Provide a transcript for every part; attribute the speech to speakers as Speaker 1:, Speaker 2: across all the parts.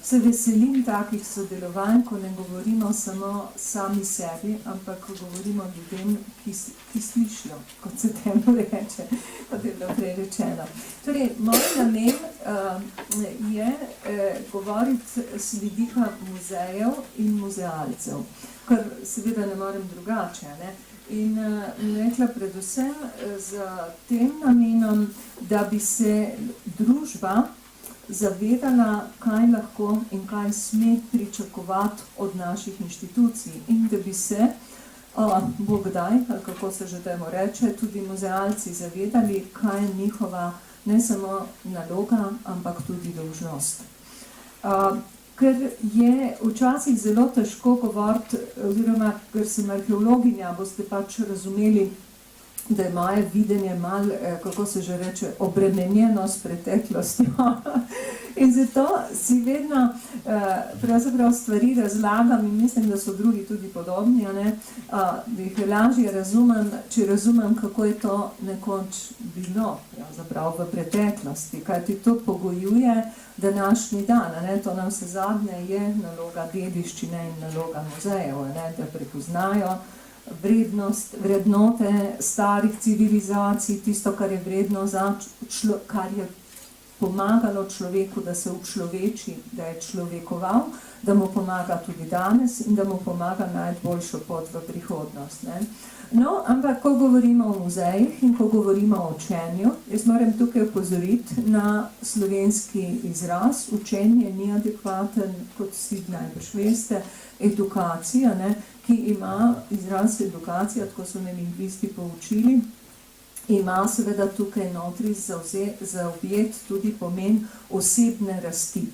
Speaker 1: se veselim takih sodelovanj, ko ne govorimo samo sami sebi, ampak ko govorimo ljudem, ki slišijo, kot se temu reče, kot je bilo prej rečeno. Torej, moj namen je govoriti s vidika muzejev in muzealcev, kar seveda ne morem drugače, ne? In rekla predvsem z tem namenom, da bi se družba zavedala, kaj lahko in kaj sme pričakovati od naših inštitucij in da bi se, Bog daj, ali kako se že temu reče, tudi muzealci zavedali, kaj je njihova ne samo naloga, ampak tudi dolžnost. Ker je včasih zelo težko govoriti, oziroma ker sem arheologinja, boste pač razumeli, da je moje videnje malo, kako se že reče, obremenjeno s preteklostjo. In zato si vedno pravzaprav stvari razlagam in mislim, da so drugi tudi podobni, da jih lažje razumem, če razumem, kako je to nekoč bilo pravzaprav v preteklosti, kajti to pogojuje današnji dan, to nam se zadnje je naloga dediščine in naloga muzejev, da prepoznajo vrednote starih civilizacij, tisto, kar je vredno kar je pomagalo človeku, da se učloveči, da je človekoval, da mu pomaga tudi danes in da mu pomaga najti boljšo pot v prihodnost. No, ampak ko govorimo o muzejih in ko govorimo o učenju, jaz moram tukaj opozoriti na slovenski izraz. Učenje ni adekvaten, kot vsi najbrž veste, edukacija, ki ima izraz edukacija, tako so me lingvisti poučili, ima seveda tukaj notri zaobjet tudi pomen osebne rasti.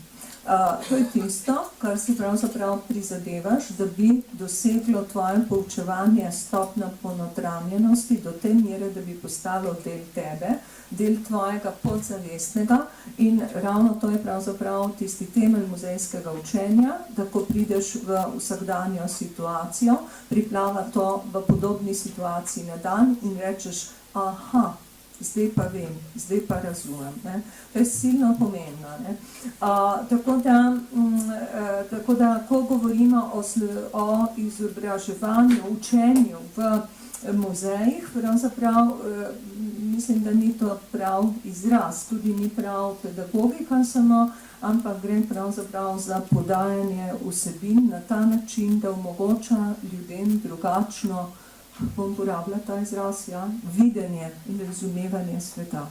Speaker 1: To je tisto, kar si pravzaprav prizadevaš, da bi doseglo tvoje poučevanje stopnjo ponotranjenosti do te mere, da bi postalo del tebe, del tvojega podzavestnega in ravno to je pravzaprav tisti temelj muzejskega učenja, da ko prideš v vsakdanjo situacijo, priplava to v podobni situaciji na dan in rečeš, aha, zdaj pa vem, zdaj pa razumem. To je silno pomembno. Tako da, ko govorimo o izobraževanju, učenju v muzejih, pravzaprav mislim, da ni to prav izraz, tudi ni prav pedagogika samo, ampak gre pravzaprav za podajanje vsebin na ta način, da omogoča ljudem drugačno, bom uporabila ta izraz, videnje in razumevanje sveta.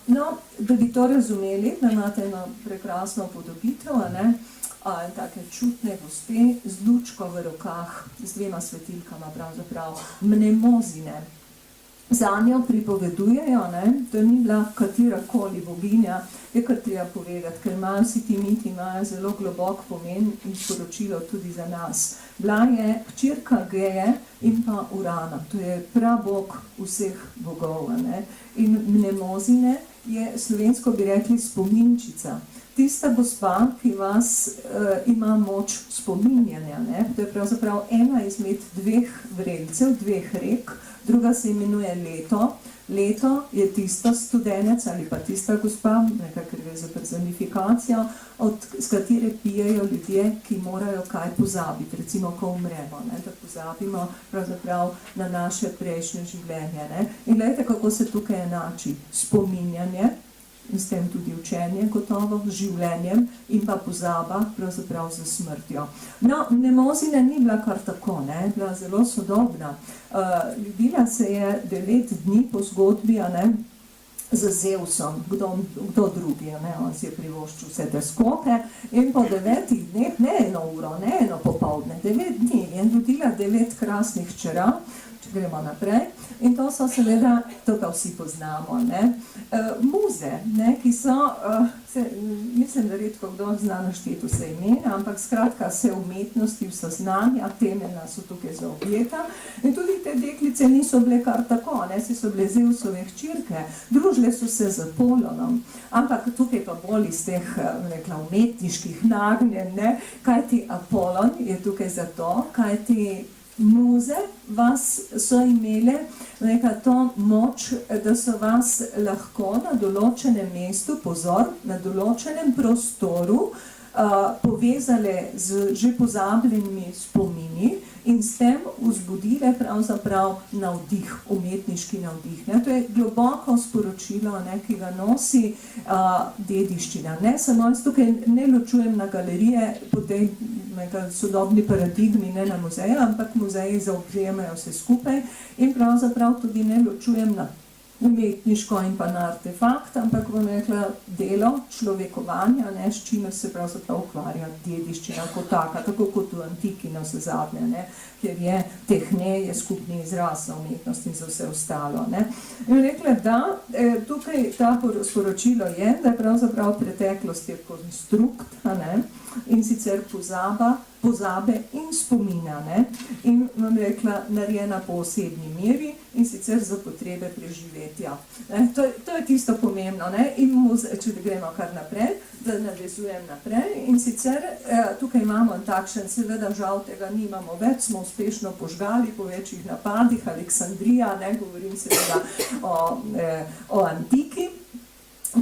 Speaker 1: No, da bi to razumeli, da imate eno prekrasno upodobitev, take čutne gospe z lučko v rokah, z dvema svetilkama pravzaprav, mnemozine. Zanjo pripovedujejo, da ni bila katerakoli boginja, je kar treba povedati, ker imajo vsi ti miti, imajo zelo globok pomen in sporočilo tudi za nas. Bila je hčerka Geje in pa Urana, to je prabog vseh bogov. In mnemozine je, slovensko bi rekli, spominčica. Tista gospa, ki vas ima moč spominjanja, to je pravzaprav ena izmed dveh vrelcev, dveh rek, druga se imenuje Leto. Leto je tista studenec ali pa tista gospa, nekako gre za personifikacijo, s katere pijejo ljudje, ki morajo kaj pozabiti, recimo, ko umremo, da pozabimo pravzaprav na naše prejšnje življenje. In gledajte, kako se tukaj enači spominjanje, in s tem tudi učenje, gotovo, z življenjem in pa pozaba pravzaprav za smrtjo. No, mnemozine ni bila kar tako, bila zelo sodobna. Ljubila se je 9 dni po zgodbi, z Zevsom, kdo drugi, on si je privoščil vse te skoke in po 9 dneh, ne 1 uro, ne 1 popoldne, 9 dni je rodila 9 krasnih hčera, če gremo naprej. In to so seveda, to pa vsi poznamo, muze, ki so, mislim, da redko kdo zna našteti vse imena, ampak skratka vse umetnosti, vse znanja, temeljna so tukaj zaobjeta. In tudi te deklice niso bile kar tako, so bile Zevsove hčerke, družile so se z Apolonom, ampak tukaj pa bolj iz teh, rekla, umetniških nagnjenj, kajti Apolon je tukaj zato, kajti muze vas so imele to moč, da so vas lahko na določenem mestu, pozor, na določenem prostoru, povezale z že pozabljenimi spomini in s tem vzbudile pravzaprav navdih, umetniški navdih. To je globoko sporočilo, ki ga nosi dediščina. Samo jaz tukaj ne ločujem na galerije po tej sodobni paradigmi, ne na muzeje, ampak muzeji zaobjemajo vse skupaj in pravzaprav tudi ne ločujem na umetniško in pa na artefakt, ampak bom rekla delo človekovanja, s čimer se pravzaprav ukvarja dediščina kot taka, tako kot v antiki na vse zadnje, ker je tehne, je skupni izraz za umetnost in za vse ostalo. In rekla, da tukaj ta sporočilo je, da je pravzaprav preteklost je konstrukt, in sicer pozabe in spomina, in vam rekla, narejena po osebni meri in sicer za potrebe preživetja. To je tisto pomembno, in če gremo kar naprej, da navezujem naprej, in sicer tukaj imamo takšen, seveda žal tega nimamo več, smo uspešno požgali po večjih napadih, Aleksandrija, govorim seveda o antiki,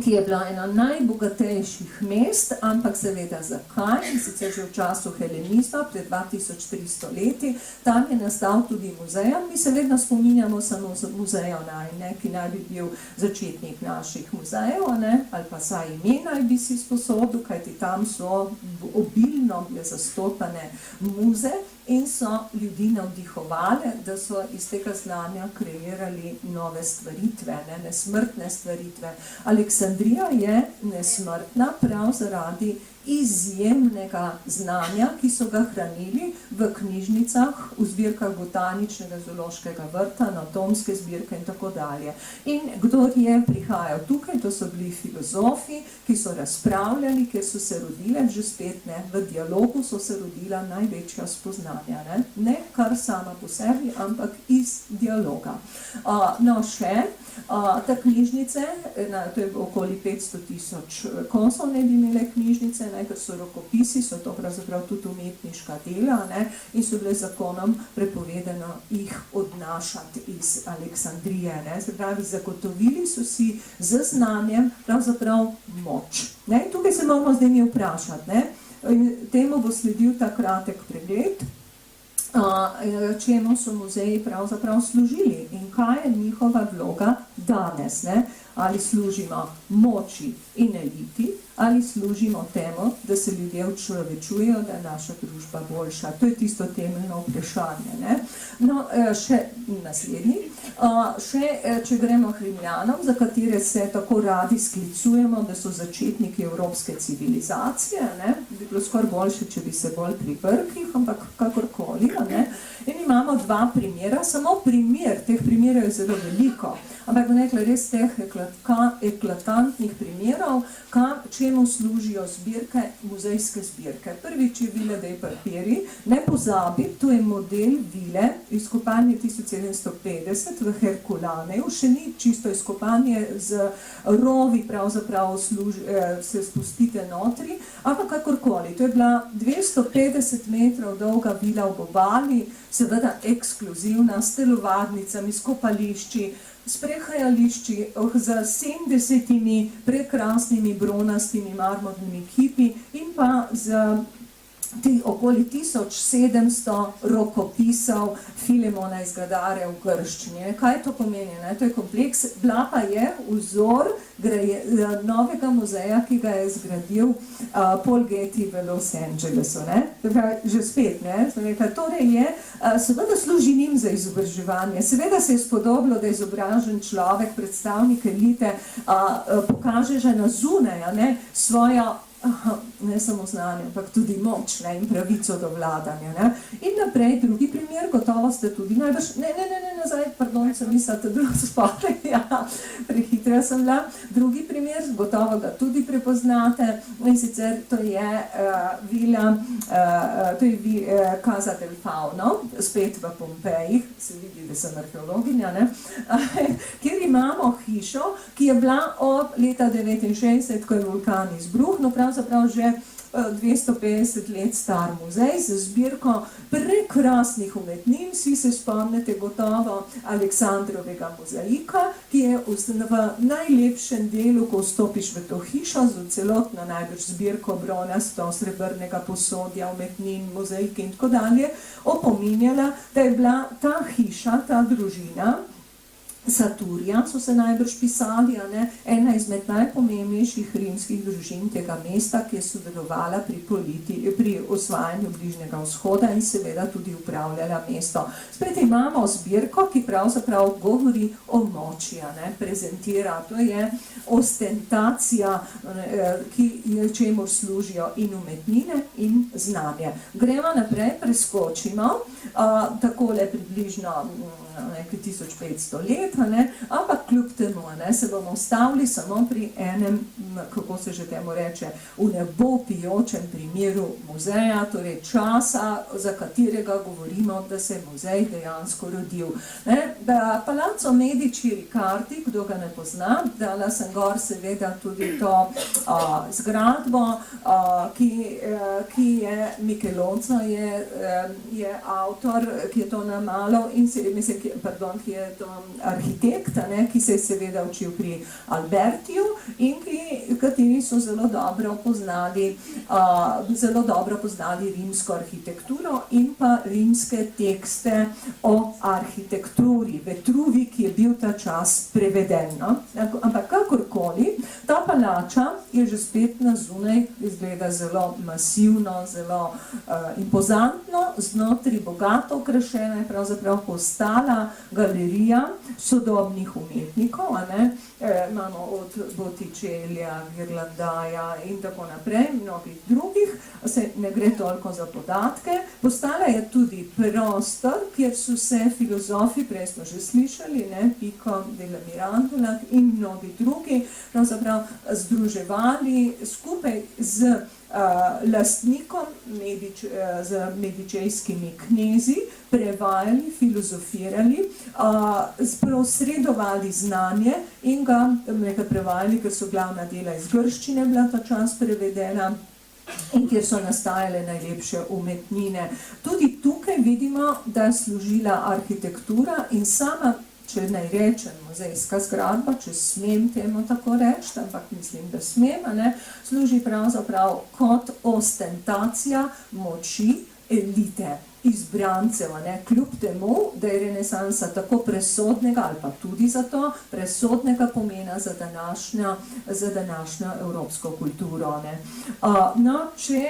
Speaker 1: ki je bila ena najbogatejših mest, ampak seveda zakaj? Sicer že v času helenizma, pred 2300 leti, tam je nastal tudi muzej. Mi se vedno spominjamo samo za muzejo Najne, ki naj bi bil začetnik naših muzejev, ali pa saj ime naj bi si sposodil, kajti tam so obilno bile zastopane muze in so ljudi navdihovali, da so iz tega znanja kreirali nove stvaritve, nesmrtne stvaritve. Aleksandrija je nesmrtna prav zaradi izjemnega znanja, ki so ga hranili v knjižnicah, v zbirkah botaničnega zoološkega vrta, anatomske zbirke in tako dalje. In kdor je prihajal tukaj, to so bili filozofi, ki so razpravljali, ker so se rodile, že spet v dialogu so se rodila največja spoznanja. Ne kar sama po sebi, ampak iz dialoga. No, še ta knjižnice, to je okoli 500 000 kosov ne bi imele knjižnice, ker so rokopisi, so to pravzaprav tudi umetniška dela, in so bile zakonom prepovedano jih odnašati iz Aleksandrije. Se pravi, zagotovili so si z znanjem pravzaprav moč. Tukaj se moramo zdaj mi vprašati, temu bo sledil ta kratek pregled, čemu so muzeji pravzaprav služili in kaj je njihova vloga danes. Ali služimo moči in eliti, ali služimo temu, da se ljudje učlovečujejo, da je naša družba boljša. To je tisto temeljno vprašanje. No, še naslednji. Če gremo k Rimljanom, za katere se tako radi sklicujemo, da so začetniki evropske civilizacije, bi bilo skoraj boljše, če bi se bolj privrkli, ampak kakorkoli. In imamo dva primera, samo primer, teh primerov je zelo veliko, ampak nekaj res teh eklatantnih primerov, čemu služijo zbirke, muzejske zbirke. Prvič je vile dei Papiri, ne pozabi, to je model vile, izkopanje 1750 v Herkulaneju, še ni čisto izkopanje z rovi, pravzaprav se spustite notri, ampak kakorkoli, to je bila 250 metrov dolga vila ob obali, seveda ekskluzivna, s telovadnicami, s kopališči, s prehajališči, z 70 prekrasnimi bronastimi marmornimi kipi in pa z okoli 1700 rokopisov Filemona iz Gadare v grščini. Kaj to pomeni? To je kompleks, bila pa je vzor novega muzeja, ki ga je zgradil Paul Getty v Los Angelesu. Že spet, torej je, seveda služi njim za izobraževanje, seveda se je spodobilo, da izobražen človek, predstavnik elite, pokaže že na zunaj svojo ne samo znanje, ampak tudi moč in pravico do vladanja. In naprej, drugi primer, gotovo ste tudi najbrž, nazaj, pardon, sem mislila, drugo spodaj, prehitra sem bila. Drugi primer, gotovo ga tudi prepoznate, in sicer to je vila, to je Casa del Fauno, spet v Pompejih, se vidi, da sem arheologinja, kjer imamo hišo, ki je bila od leta 1969, ko je vulkan izbruhnil, pravzaprav že 250 let star muzej z zbirko prekrasnih umetnin. Vsi se spomnite gotovo Aleksandrovega mozaika, ki je v najlepšem delu, ko vstopiš v to hišo, z celotno najbrž zbirko bronasto, srebrnega posodja, umetnin, mozaike in tako dalje, opominjala, da je bila ta hiša, ta družina, Saturja, so se najbrž pisali, ena izmed najpomembnejših rimskih družin tega mesta, ki je sodelovala pri osvajanju Bližnjega vzhoda in seveda tudi upravljala mesto. Spet imamo zbirko, ki pravzaprav govori o moči, prezentira, to je ostentacija, čemur služijo in umetnine in znanje. Gremo naprej, preskočimo, takole približno nekaj 1500 let, ampak kljub temu se bomo ustavili samo pri enem, kako se že temu reče, v nebo pijočem primeru muzeja, torej časa, za katerega govorimo, da se je muzej dejansko rodil. Palazzo Medici Riccardi, kdo ga ne pozna, dala sem gor seveda tudi to zgradbo, ki je Michelozzo, je avtor, ki je to namalal in ki je to arhitekt, ki se je seveda učil pri Albertiju in kateri so zelo dobro poznali rimsko arhitekturo in pa rimske tekste o arhitekturi. Vetruvi, ki je bil ta čas preveden. Ampak kakorkoli, ta palača je že spet na zunaj, izgleda zelo masivno, zelo impozantno, znotri bogato okrašena je pravzaprav postala galerija sodobnih umetnikov, imamo od Botticellia, Ghirlandaja in tako naprej, mnogih drugih, se ne gre toliko za podatke. Postala je tudi prostor, kjer so se filozofi, prej smo že slišali, Pico della Mirandola in mnogi drugi, pravzaprav združevali skupaj z lastnikom, z medičejskimi knezi, prevajali, filozofirali, prosredovali znanje in ga prevajali, ker so glavna dela iz grščine bila ta čas prevedena in kjer so nastajale najlepše umetnine. Tudi tukaj vidimo, da je služila arhitektura in sama, če naj rečem, muzejska zgradba, če smem temu tako reči, ampak mislim, da smem, služi pravzaprav kot ostentacija moči elite, izbrancev, kljub temu, da je renesansa tako presodnega, ali pa tudi zato, presodnega pomena za današnjo evropsko kulturo. No, če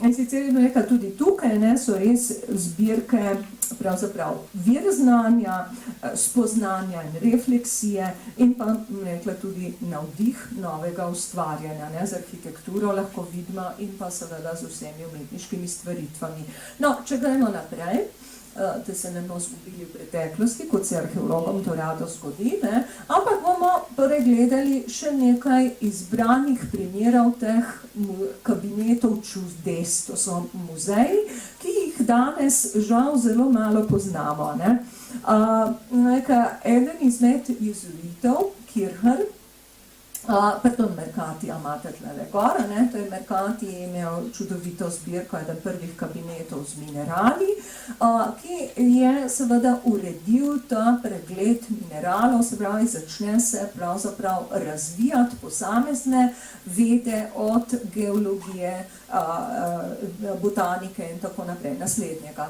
Speaker 1: in sicer je nekaj tudi tukaj, so res zbirke, pravzaprav vir znanja, spoznanja in refleksije in pa rekla tudi navdih novega ustvarjanja, z arhitekturo lahko vidimo in pa seveda z vsemi umetniškimi stvaritvami. No, če gremo naprej, da se ne bomo zgubili v preteklosti, kot se arheologom to rado zgodi, ampak bomo gledali še nekaj izbranih primerov teh kabinetov čudes. To so muzeji, ki jih danes žal zelo malo poznamo. Eden izmed jezuitov, Kircher, Mercati imate tlele gor, to je Mercati imel čudovito zbirko, eden prvih kabinetov z minerali, ki je seveda uredil ta pregled mineralov, se pravi, začne se pravzaprav razvijati posamezne vede od geologije, botanike in tako naprej, naslednjega.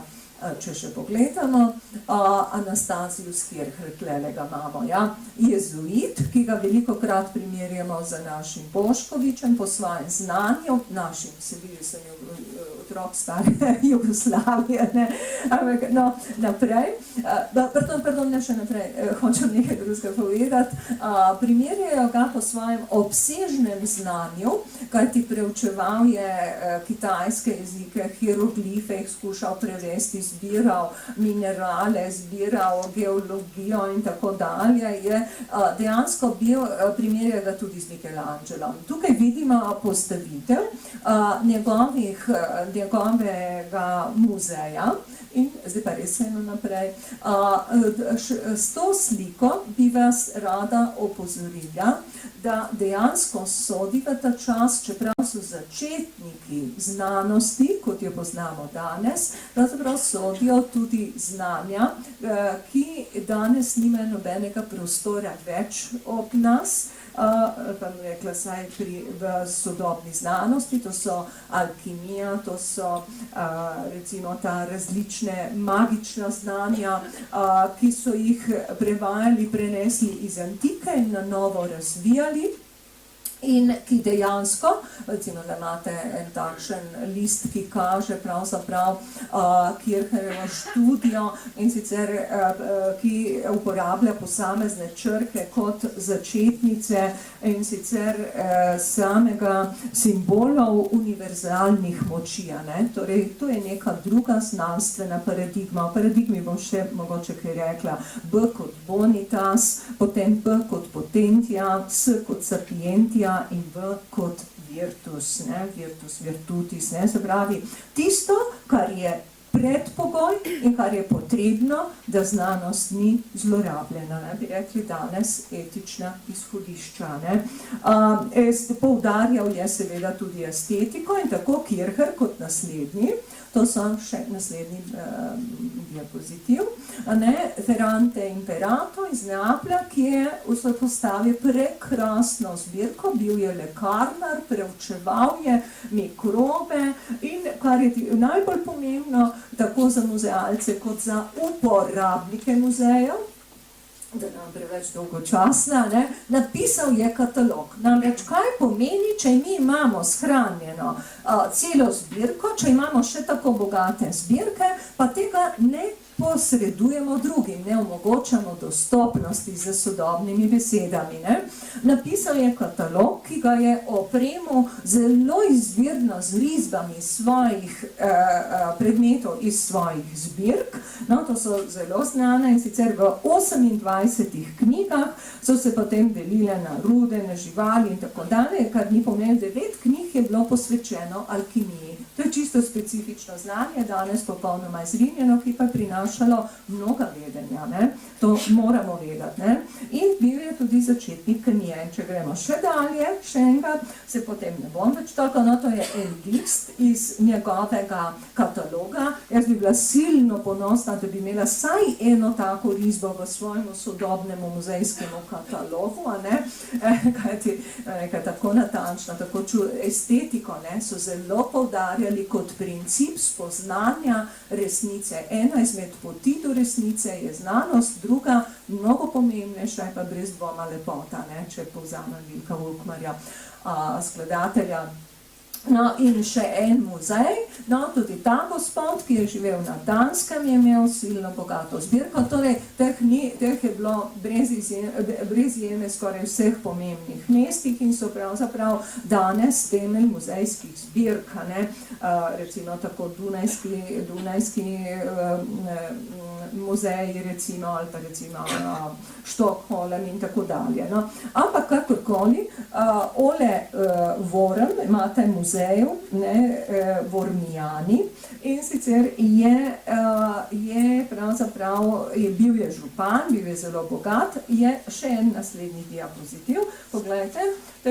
Speaker 1: Če še pogledamo, Anastasius Kircher, tlele ga imamo, jezuit, ki ga velikokrat primerjamo z našim Boškovičem po svojem znanju, našim, se vidi, sem otrok stare Jugoslavije, ampak no, naprej, pardon, ne še naprej, hočem nekaj drugega povedati, primerjajo ga po svojem obsežnem znanju, kajti preučeval je kitajske jezike, hieroglife, jih skušal prevesti, zbiral minerale, zbiral geologijo in tako dalje, je dejansko bil primerjega tudi z Michelangelom. Tukaj vidimo postavitev njegovega muzeja in zdaj pa res eno naprej. S to sliko bi vas rada opozorila, da dejansko sodi v ta čas, čeprav so začetniki znanosti, kot jo poznamo danes, pravzaprav sodijo tudi znanja, ki danes nimajo nobenega prostora več ob nas, pa bom rekla saj v sodobni znanosti, to so alkimija, to so recimo ta različne magična znanja, ki so jih prevajali, prenesli iz antike in na novo razvijali. In ki dejansko, recimo, da imate en takšen list, ki kaže pravzaprav Kircherjevo študijo in sicer, ki uporablja posamezne črke kot začetnice in sicer samega simbolov univerzalnih moči, ne? Torej, to je neka druga znanstvena paradigma. V paradigmi bom še mogoče kaj rekla, B kot bonitas, potem P kot potentia, S kot sapientia in V kot virtus, ne? Virtus virtutis, ne? Se pravi, tisto, kar je predpogoj in kar je potrebno, da znanost ni zlorabljena, ne? Bi rekli danes etična izhodišča, ne? Poudarjal je seveda tudi estetiko in tako Kircher kot naslednji, to so še naslednji diapozitiv, Ferrante Imperato iz Neaplja, ki je postavil prekrasno zbirko, bil je lekarnar, preučeval je mikrobe in, kar je najbolj pomembno, tako za muzealce kot za uporabnike muzejev, da nam preveč dolgočasna, ne? Napisal je katalog. Namreč, kaj pomeni, če mi imamo shranjeno celo zbirko, če imamo še tako bogate zbirke, pa tega ne posredujemo drugim, ne omogočamo dostopnosti z sodobnimi besedami, ne? Napisal je katalog, ki ga je opremil zelo izvirno z risbami svojih predmetov iz svojih zbirk, no, to so zelo znane in sicer v 28 knjigah so se potem delile na rude, na živali in tako dalje, kar ni pomenilo, 9 knjig je bilo posvečeno alkimiji. To je čisto specifično znanje, danes popolnoma izrinjeno, ki pa prinašalo mnoga vedenja, ne? To moramo vedeti, ne? In bil je tudi začetnik kemije. In če gremo še dalje, še enega, se potem ne bom več toliko, no, to je en list iz njegovega kataloga. Jaz bi bila silno ponosna, da bi imela vsaj eno tako risbo v svojemu sodobnemu muzejskemu katalogu, a ne? Kajti, nekaj tako natančno, tako estetiko, ne, so zelo poudarjali kot princip spoznanja resnice. Ena izmed poti do resnice je znanost, druga, mnogo pomembnejša je pa brez dvoma lepota, ne, če povzamem Vilka Volkmarja, skladatelja. No, in še en muzej, no, tudi ta gospod, ki je živel na Danskem, je imel silno bogato zbirko, torej teh je bilo brez izjeme skoraj vseh pomembnih mestih in so pravzaprav danes temelj muzejskih zbirk, ne, recimo tako Dunajski muzej, recimo, ali pa recimo Štokholm in tako dalje, no. Ampak kakorkoli, Ole Worm, imate muzeju, Wormijani, in sicer je pravzaprav, bil je župan, bil je zelo bogat, je še en naslednji diapozitiv, poglejte, to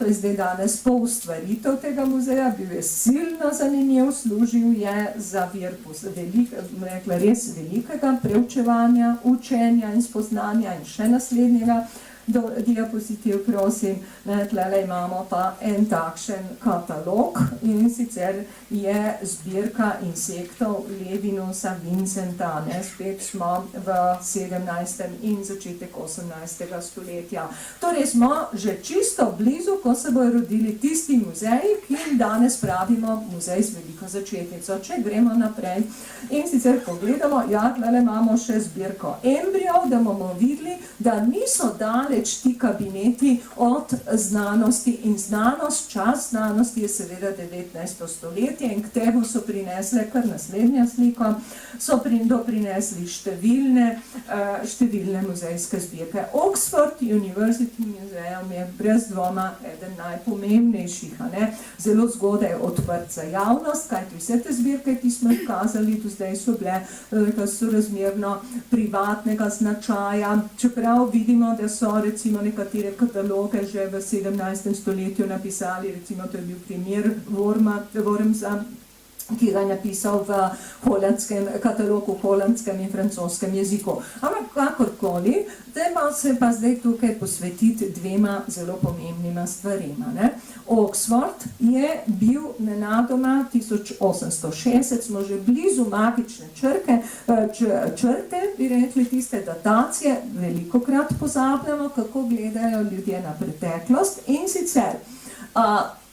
Speaker 1: je zdaj danes poustvaritev tega muzeja, bil je silno zanimiv, služil je za vir res velikega preučevanja, učenja in spoznanja in še naslednjega diapozitiv, prosim, tlele imamo pa en takšen katalog in sicer je zbirka insektov Levinusa Vincenta, ne, spet smo v 17. in začetek 18. stoletja. Torej smo že čisto blizu, ko se bojo rodili tisti muzeji, ki jim danes pravimo muzej z veliko začetnico. Če gremo naprej in sicer pogledamo, tlele imamo še zbirko embrijev, da bomo videli, da niso daleč ti kabineti od znanosti in znanost, čas znanosti je seveda 19. stoletje in k temu so prinesle, kar naslednja slika, so doprinesli številne muzejske zbirke. Oxford University Museum je brez dvoma eden najpomembnejših, ne? Zelo zgodaj odprt za javnost, kajti vse te zbirke, ki smo jih kazali, do zdaj so bile sorazmerno privatnega značaja, čeprav vidimo, da so recimo nekatere kataloge že v 17. stoletju napisali, recimo to je bil primer Wormsa, ki ga je napisal v katalogu v holandskem in francoskem jeziku. Ampak kakorkoli, treba se pa zdaj tukaj posvetiti dvema zelo pomembnima stvarima. Ne? Oxford je bil nenadoma 1860, smo že blizu magične črte, bi rekli tiste datacije, velikokrat pozabljamo, kako gledajo ljudje na preteklost in sicer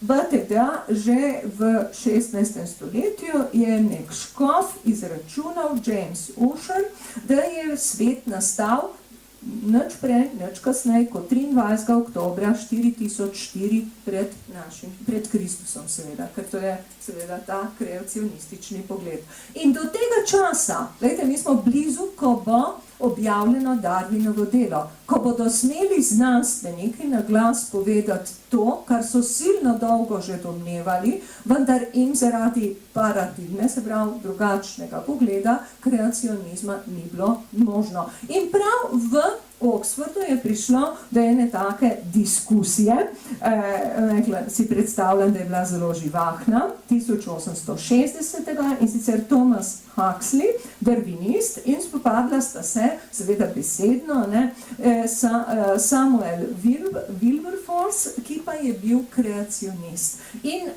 Speaker 1: BTD že v 16. stoletju je nek škof izračunal, James Ussher, da je svet nastal nič prej, nič kasneje kot 23. oktobra 4004 pred Kristusom, seveda, ker to je seveda ta kreacionistični pogled. In do tega časa, gledajte, mi smo blizu, ko bo objavljeno Darwinovo delo, ko bodo smeli znanstveniki na glas povedati to, kar so silno dolgo že domnevali, vendar jim zaradi paradigme, se pravi drugačnega pogleda, kreacionizma ni bilo možno. In prav v Oxfordu je prišlo do ene take diskusije, si predstavljam, da je bila zelo živahna, 1860. in sicer Thomas Huxley, darwinist, in spopadla sta se, seveda besedno, Samuel Wilberforce, ki pa je bil kreacionist. In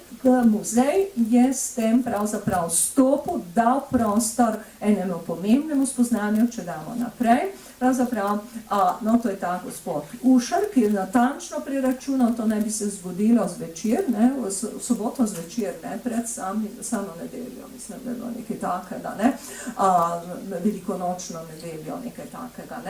Speaker 1: muzej je s tem pravzaprav stopil, dal prostor enemu pomembnemu spoznanju, če damo naprej. Pravzaprav, to je ta gospod Ussher, ki je natančno preračunal, to naj bi se zgodilo zvečer, v soboto zvečer, pred samo nedeljo, mislim, da je bilo nekaj takega, velikonočno nedeljo, nekaj takega.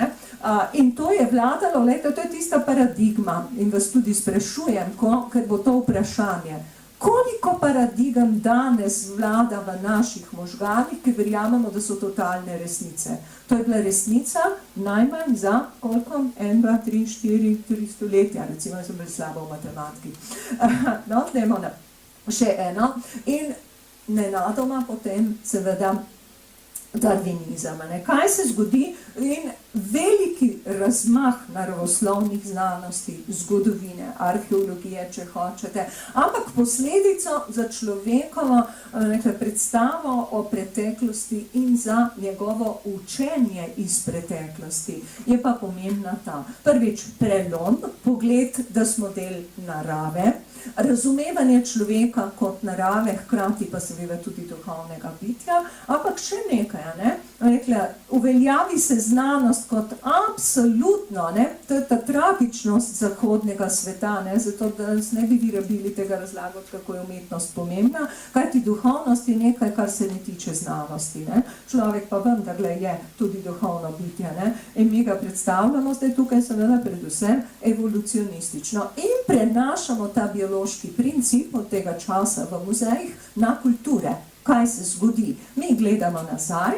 Speaker 1: In to je vladalo, to je tista paradigma, in vas tudi sprašujem, ker bo to vprašanje. Koliko paradigem danes vlada v naših možganih, ki verjamemo, da so totalne resnice? To je bila resnica najmanj za koliko? 1, 2, 3, 4, 3 stoletja, recimo, sem bil slabo v matematiki. Dajmo še eno. In nenadoma potem seveda darwinizem. Kaj se zgodi? In veliki razmah naravoslovnih znanosti, zgodovine, arheologije, če hočete, ampak posledico za človekovo predstavo o preteklosti in za njegovo učenje iz preteklosti je pa pomembna ta. Prvič, prelom, pogled, da smo del narave, razumevanje človeka kot narave, hkrati pa seveda tudi duhovnega bitja, ampak še nekaj, uveljavi se znanost kot absolutno, to je ta tragičnost zahodnega sveta, zato da ne bi vi rabili tega razlagati, kako je umetnost pomembna, kajti duhovnost je nekaj, kar se ne tiče znanosti. Človek pa vendarle je tudi duhovno bitje. In mi ga predstavljamo zdaj tukaj seveda predvsem evolucionistično in prenašamo ta biološki princip od tega časa v muzejih na kulture. Kaj se zgodi? Mi gledamo nazaj,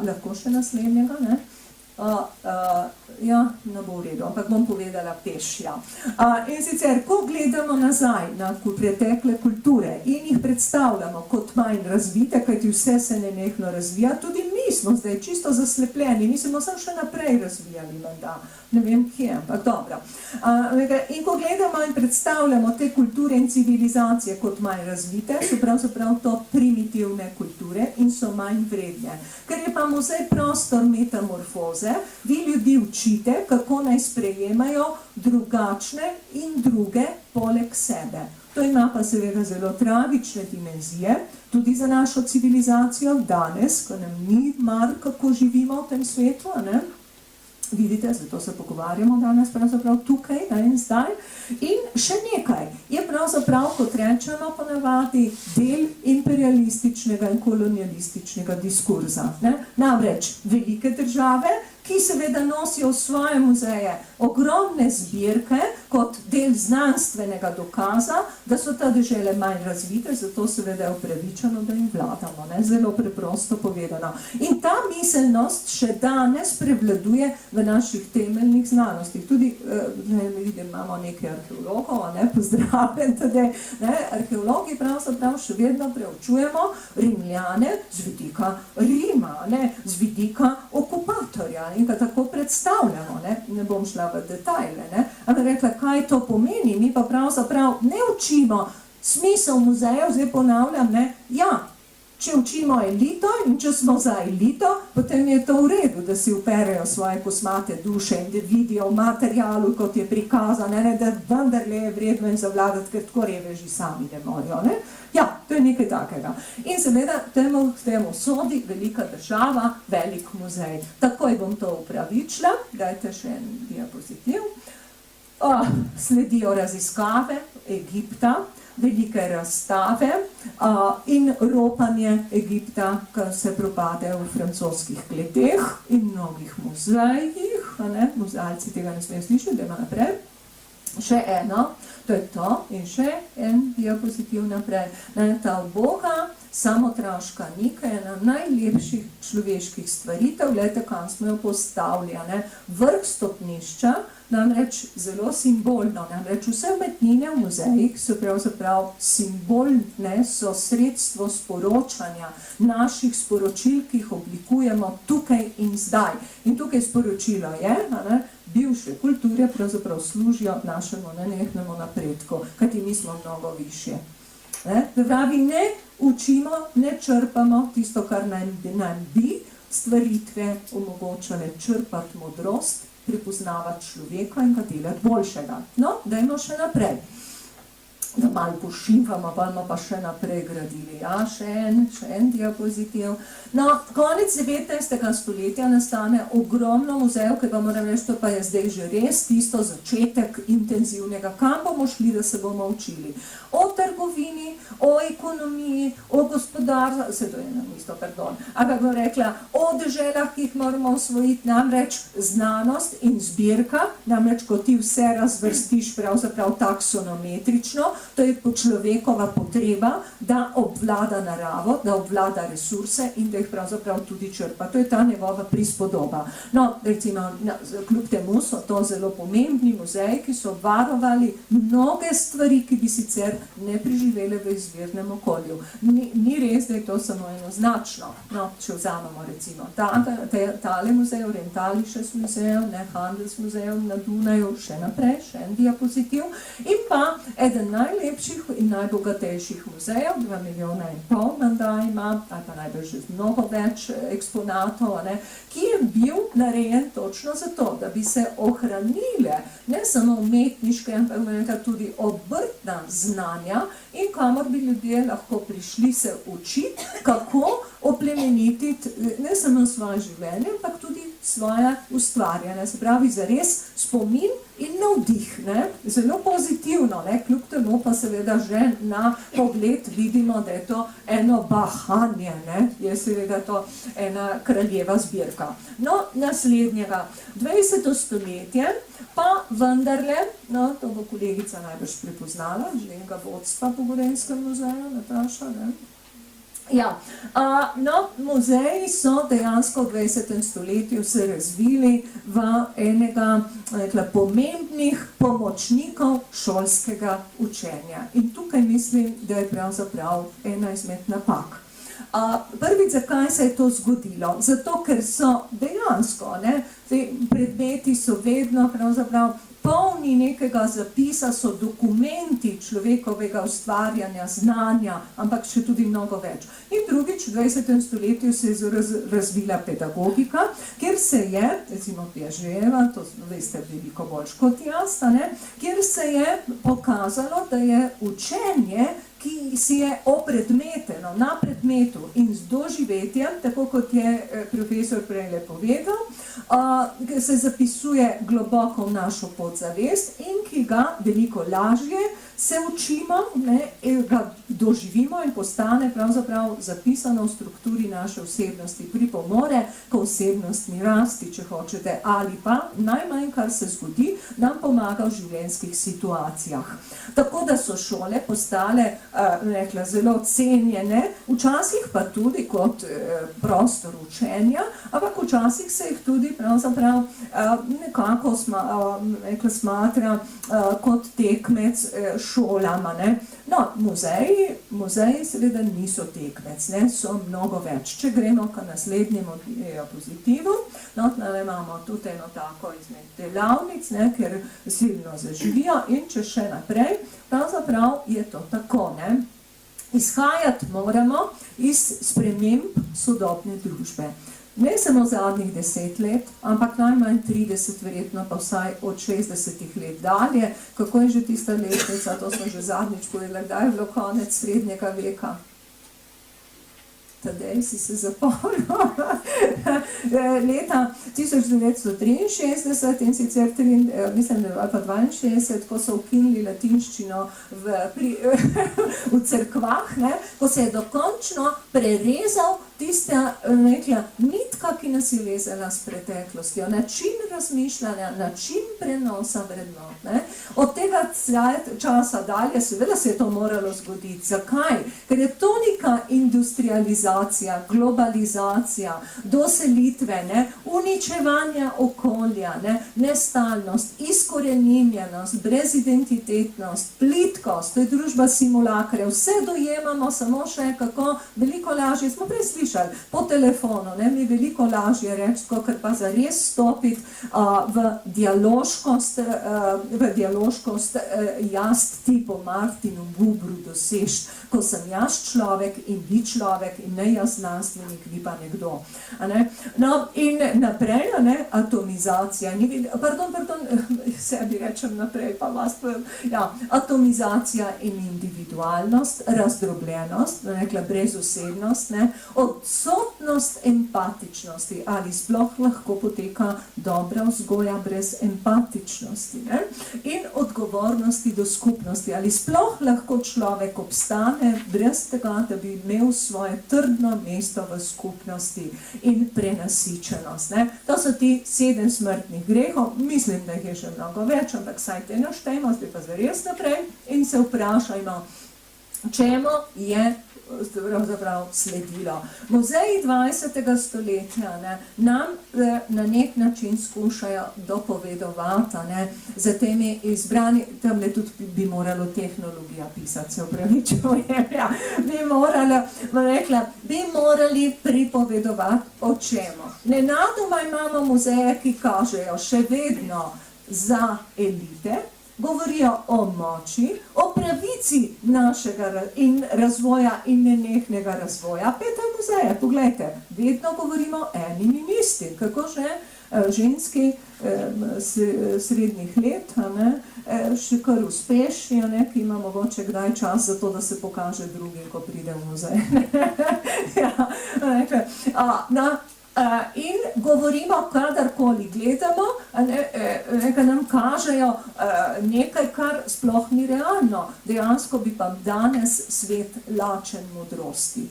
Speaker 1: lahko še naslednjega, ne bo v redu, ampak bom povedala peš, In sicer, ko gledamo nazaj na pretekle kulture in jih predstavljamo kot manj razvite, kajti vse se nenehno razvija, tudi mi smo zdaj čisto zaslepljeni, mi smo samo še naprej razvijali, ne vem kje, ampak dobro. In ko gledamo in predstavljamo te kulture in civilizacije kot manj razvite, so pravzaprav to primitivne kulture in so manj vredne. Ker je pa muzej prostor metamorfoze, vi ljudi učite, kako naj sprejemajo drugačne in druge poleg sebe. To ima pa seveda zelo tragične dimenzije, tudi za našo civilizacijo danes, ko nam ni mar, kako živimo v tem svetu, Vidite, zato se pogovarjamo danes pravzaprav tukaj in zdaj. In še nekaj je pravzaprav, kot rečemo ponavadi, del imperialističnega in kolonialističnega diskurza. Namreč velike države, ki seveda nosijo v svoje muzeje ogromne zbirke kot del znanstvenega dokaza, da so ta dežele manj razvite, zato seveda je upravičeno, da jim vladamo, zelo preprosto povedano. In ta miselnost še danes prevladuje v naših temeljnih znanostih. Tudi, vidim, imamo nekaj arheologov, pozdravljen tudi, arheologi pravzaprav še vedno preučujemo Rimljane z vidika Rima, z vidika okupatorja. avtorja in ga tako predstavljamo, ne bom šla v detajle, ampak rekla, kaj to pomeni, mi pa pravzaprav ne učimo smisel muzejev, zdaj ponavljam, če učimo elito in če smo za elito, potem je to v redu, da si uperejo svoje kosmate duše in da vidijo v materialu, kot je prikazano, da vendarle je vredno in zavladati, ker tako reveži sami ne morajo. Ja, to je nekaj takega. In seveda temu sodi velika država, velik muzej. Takoj bom to upravičila, dajte še en diapozitiv. Sledijo raziskave Egipta, velike razstave in ropanje Egipta, ki se propade v francoskih kleteh in mnogih muzejih. Muzealci tega ne smejo slišati, da ima naprej. Še eno, to je to in še en diapozitiv naprej. Ta uboga samotraška nika je ena najlepših človeških stvaritev, gledajte, kam smo jo postavili, vrh stopnišča, namreč zelo simbolno, namreč vse umetnine v muzejih so pravzaprav simbol, so sredstvo sporočanja naših sporočil, ki jih oblikujemo tukaj in zdaj. In tukaj sporočilo je, bivše kulture pravzaprav služijo našemu nenehnemu napredku, kajti mi smo mnogo višje. Pravi, ne učimo, ne črpamo tisto, kar nam bi stvaritve omogočale črpati modrost, prepoznavati človeka in ga delati boljšega. No, dajmo še naprej. Da malo pošivamo, bomo pa še naprej gradili. Ja, še en diapozitiv. No, konec 19. stoletja nastane ogromno muzejev, ki pa moram reči, to pa je zdaj že res tisto začetek intenzivnega. Kam bomo šli, da se bomo učili? O trgovini, o ekonomiji, o gospodarstvu, se to je na isto, pardon, ampak bom rekla, o deželah, ki jih moramo osvojiti, namreč znanost in zbirka, namreč ko ti vse razvrstiš pravzaprav taksonometrično, to je človekova potreba, da obvlada naravo, da obvlada resurse in da jih pravzaprav tudi črpa. To je ta njegova prispodoba. No, recimo, kljub temu so to zelo pomembni muzeji, ki so varovali mnoge stvari, ki bi sicer ne preživele v izvirnem okolju. Ni res, da je to samo enoznačno. No, če vzamemo recimo tale muzej, Orientalisches Museum, Handelsmuseum na Dunaju, še naprej, še en diapozitiv. In pa eden najlepših in najbogatejših muzejev, 2,5 milijona menda ima, ali pa najbrž mnogo več eksponatov, ki je bil narejen točno zato, da bi se ohranile ne samo umetniške, ampak tudi obrtna znanja in kamor bi ljudje lahko prišli se učiti, kako oplemenititi ne samo svoje življenje, ampak tudi svoje ustvarjanje. Se pravi, zares spomin in navdih. Zelo pozitivno, kljub temu pa seveda že na pogled vidimo, da je to eno bahanje, je seveda to ena kraljeva zbirka. No, naslednjega, 20. stoletje, pa vendarle, no, to bo kolegica najbrž prepoznala, že enega vodstva po Gorenjskem muzeju, Nataša, Ja, no, muzeji so dejansko v 20. stoletju se razvili v enega pomembnih pomočnikov šolskega učenja. In tukaj mislim, da je pravzaprav ena izmed napak. Prvič, zakaj se je to zgodilo? Zato, ker so dejansko, predmeti so vedno pravzaprav polni nekega zapisa, so dokumenti človekovega ustvarjanja, znanja, ampak še tudi mnogo več. In drugič, v 20. stoletju se je razvila pedagogika, kjer se je, recimo Piagetova, to veste veliko bolj kot jaz, kjer se je pokazalo, da je učenje, ki si je opredmeteno, na predmetu in z doživetjem, tako kot je profesor prej povedal, se zapisuje globoko v našo podzavest in ki ga veliko lažje se učimo, ga doživimo in postane pravzaprav zapisano v strukturi naše osebnosti, pripomore k osebnostni rasti, če hočete, ali pa najmanj, kar se zgodi, nam pomaga v življenjskih situacijah. Tako da so šole postale zelo cenjene, včasih pa tudi kot prostor učenja, ampak včasih se jih tudi pravzaprav nekako smatra kot tekmec šolama. No, muzeji seveda niso tekmec, so mnogo več. Če gremo k naslednjemu diapozitivu, No, imamo tudi eno tako izmed delavnic, ne, ker silno zaživijo in če še naprej, pravzaprav je to tako, ne. Izhajati moramo iz sprememb sodobne družbe. Ne samo zadnjih 10 let, ampak najmanj 30, verjetno pa vsaj od 60 let dalje. Kako je že tista letnica, to sem že zadnjič povedala, kdaj je bilo konec srednjega veka? Tadej si se zapomnil. Leta 1963 in sicer mislim, da ali pa 62, ko so ukinili latinščino v cerkvah, ne, ko se je dokončno prerezal tista nitka, ki nas je vezala s preteklostjo, način razmišljanja, način prenosa vrednot. Ne. Od tega časa dalje seveda se je to moralo zgoditi. Zakaj? Ker je tolika industrializacija, globalizacija, doselitve, ne, uničevanja okolja, ne, nestalnost, izkoreninjenost, brezidentitetnost, plitkost, to je družba simulakrev, vse dojemamo samo še kako veliko lažje, smo prej slišali, po telefonu, ne, mi veliko lažje reči, ker pa zares stopiti v dialoškost jaz ti po Martinu Bubru dosež, ko sem jaz človek in vi človek in ne jaz znanstvenik, vi pa nekdo. Ne? No, in naprej, ne, atomizacija, pardon, sebi rečem naprej, pa vas povem, ja, atomizacija in individualnost, razdrobljenost, rekla brezosebnost, ne, odsotnost empatičnosti, ali sploh lahko poteka dobra vzgoja brez empatičnosti, ne? In odgovornosti do skupnosti, ali sploh lahko človek obstane brez tega, da bi imel svoje trdno mesto v skupnosti in prenasičenost. Ne? To so ti 7 smrtnih grehov, mislim, da jih je še mnogo več, ampak saj te naštejmo, zdaj pa zares naprej in se vprašajmo, čemu je pravzaprav sledilo. Muzeji 20. stoletja, ne, nam na nek način skušajo dopovedovati, ne, za temi izbrani, tamle tudi bi moralo tehnologija pisati, se upravičujem, ja, bi morali pripovedovati o čemu. Nenadoma imamo muzeje, ki kažejo še vedno za elite, govorijo o moči, o pravici našega in razvoja in nenehnega razvoja. Pete muzeje, poglejte, vedno govorimo enim in istim, kako že ženski srednjih let, ne, še kar uspešijo, ne, ki ima mogoče kdaj čas za to, da se pokaže drugim, ko pride v muzej. Ja, in govorimo, kadarkoli gledamo, nekaj nam kažejo nekaj, kar sploh ni realno. Dejansko bi pa danes svet lačen modrosti.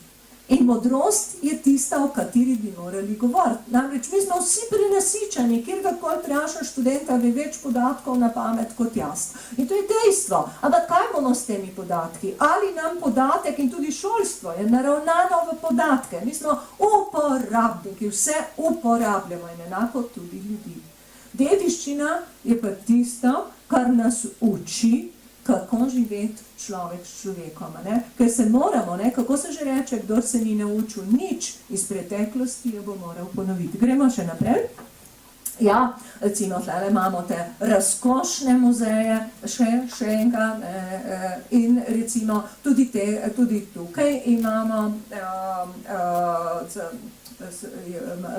Speaker 1: In modrost je tista, o kateri bi morali govoriti. Namreč mi smo vsi prenasičeni, kjerkoli vprašaš študenta, ve več podatkov na pamet kot jaz. In to je dejstvo. Ampak kaj bomo s temi podatki? Ali nam podatek in tudi šolstvo je naravnano v podatke? Mi smo uporabniki, vse uporabljamo in enako tudi ljudi. Dediščina je pa tisto, kar nas uči, kako živeti človek s človekom, ne? Ker se moramo, ne? Kako se že reče, kdor se ni naučil nič iz preteklosti, jo bo moral ponoviti. Gremo še naprej. Ja, recimo, tlele imamo te razkošne muzeje, še enega, in recimo tudi tukaj imamo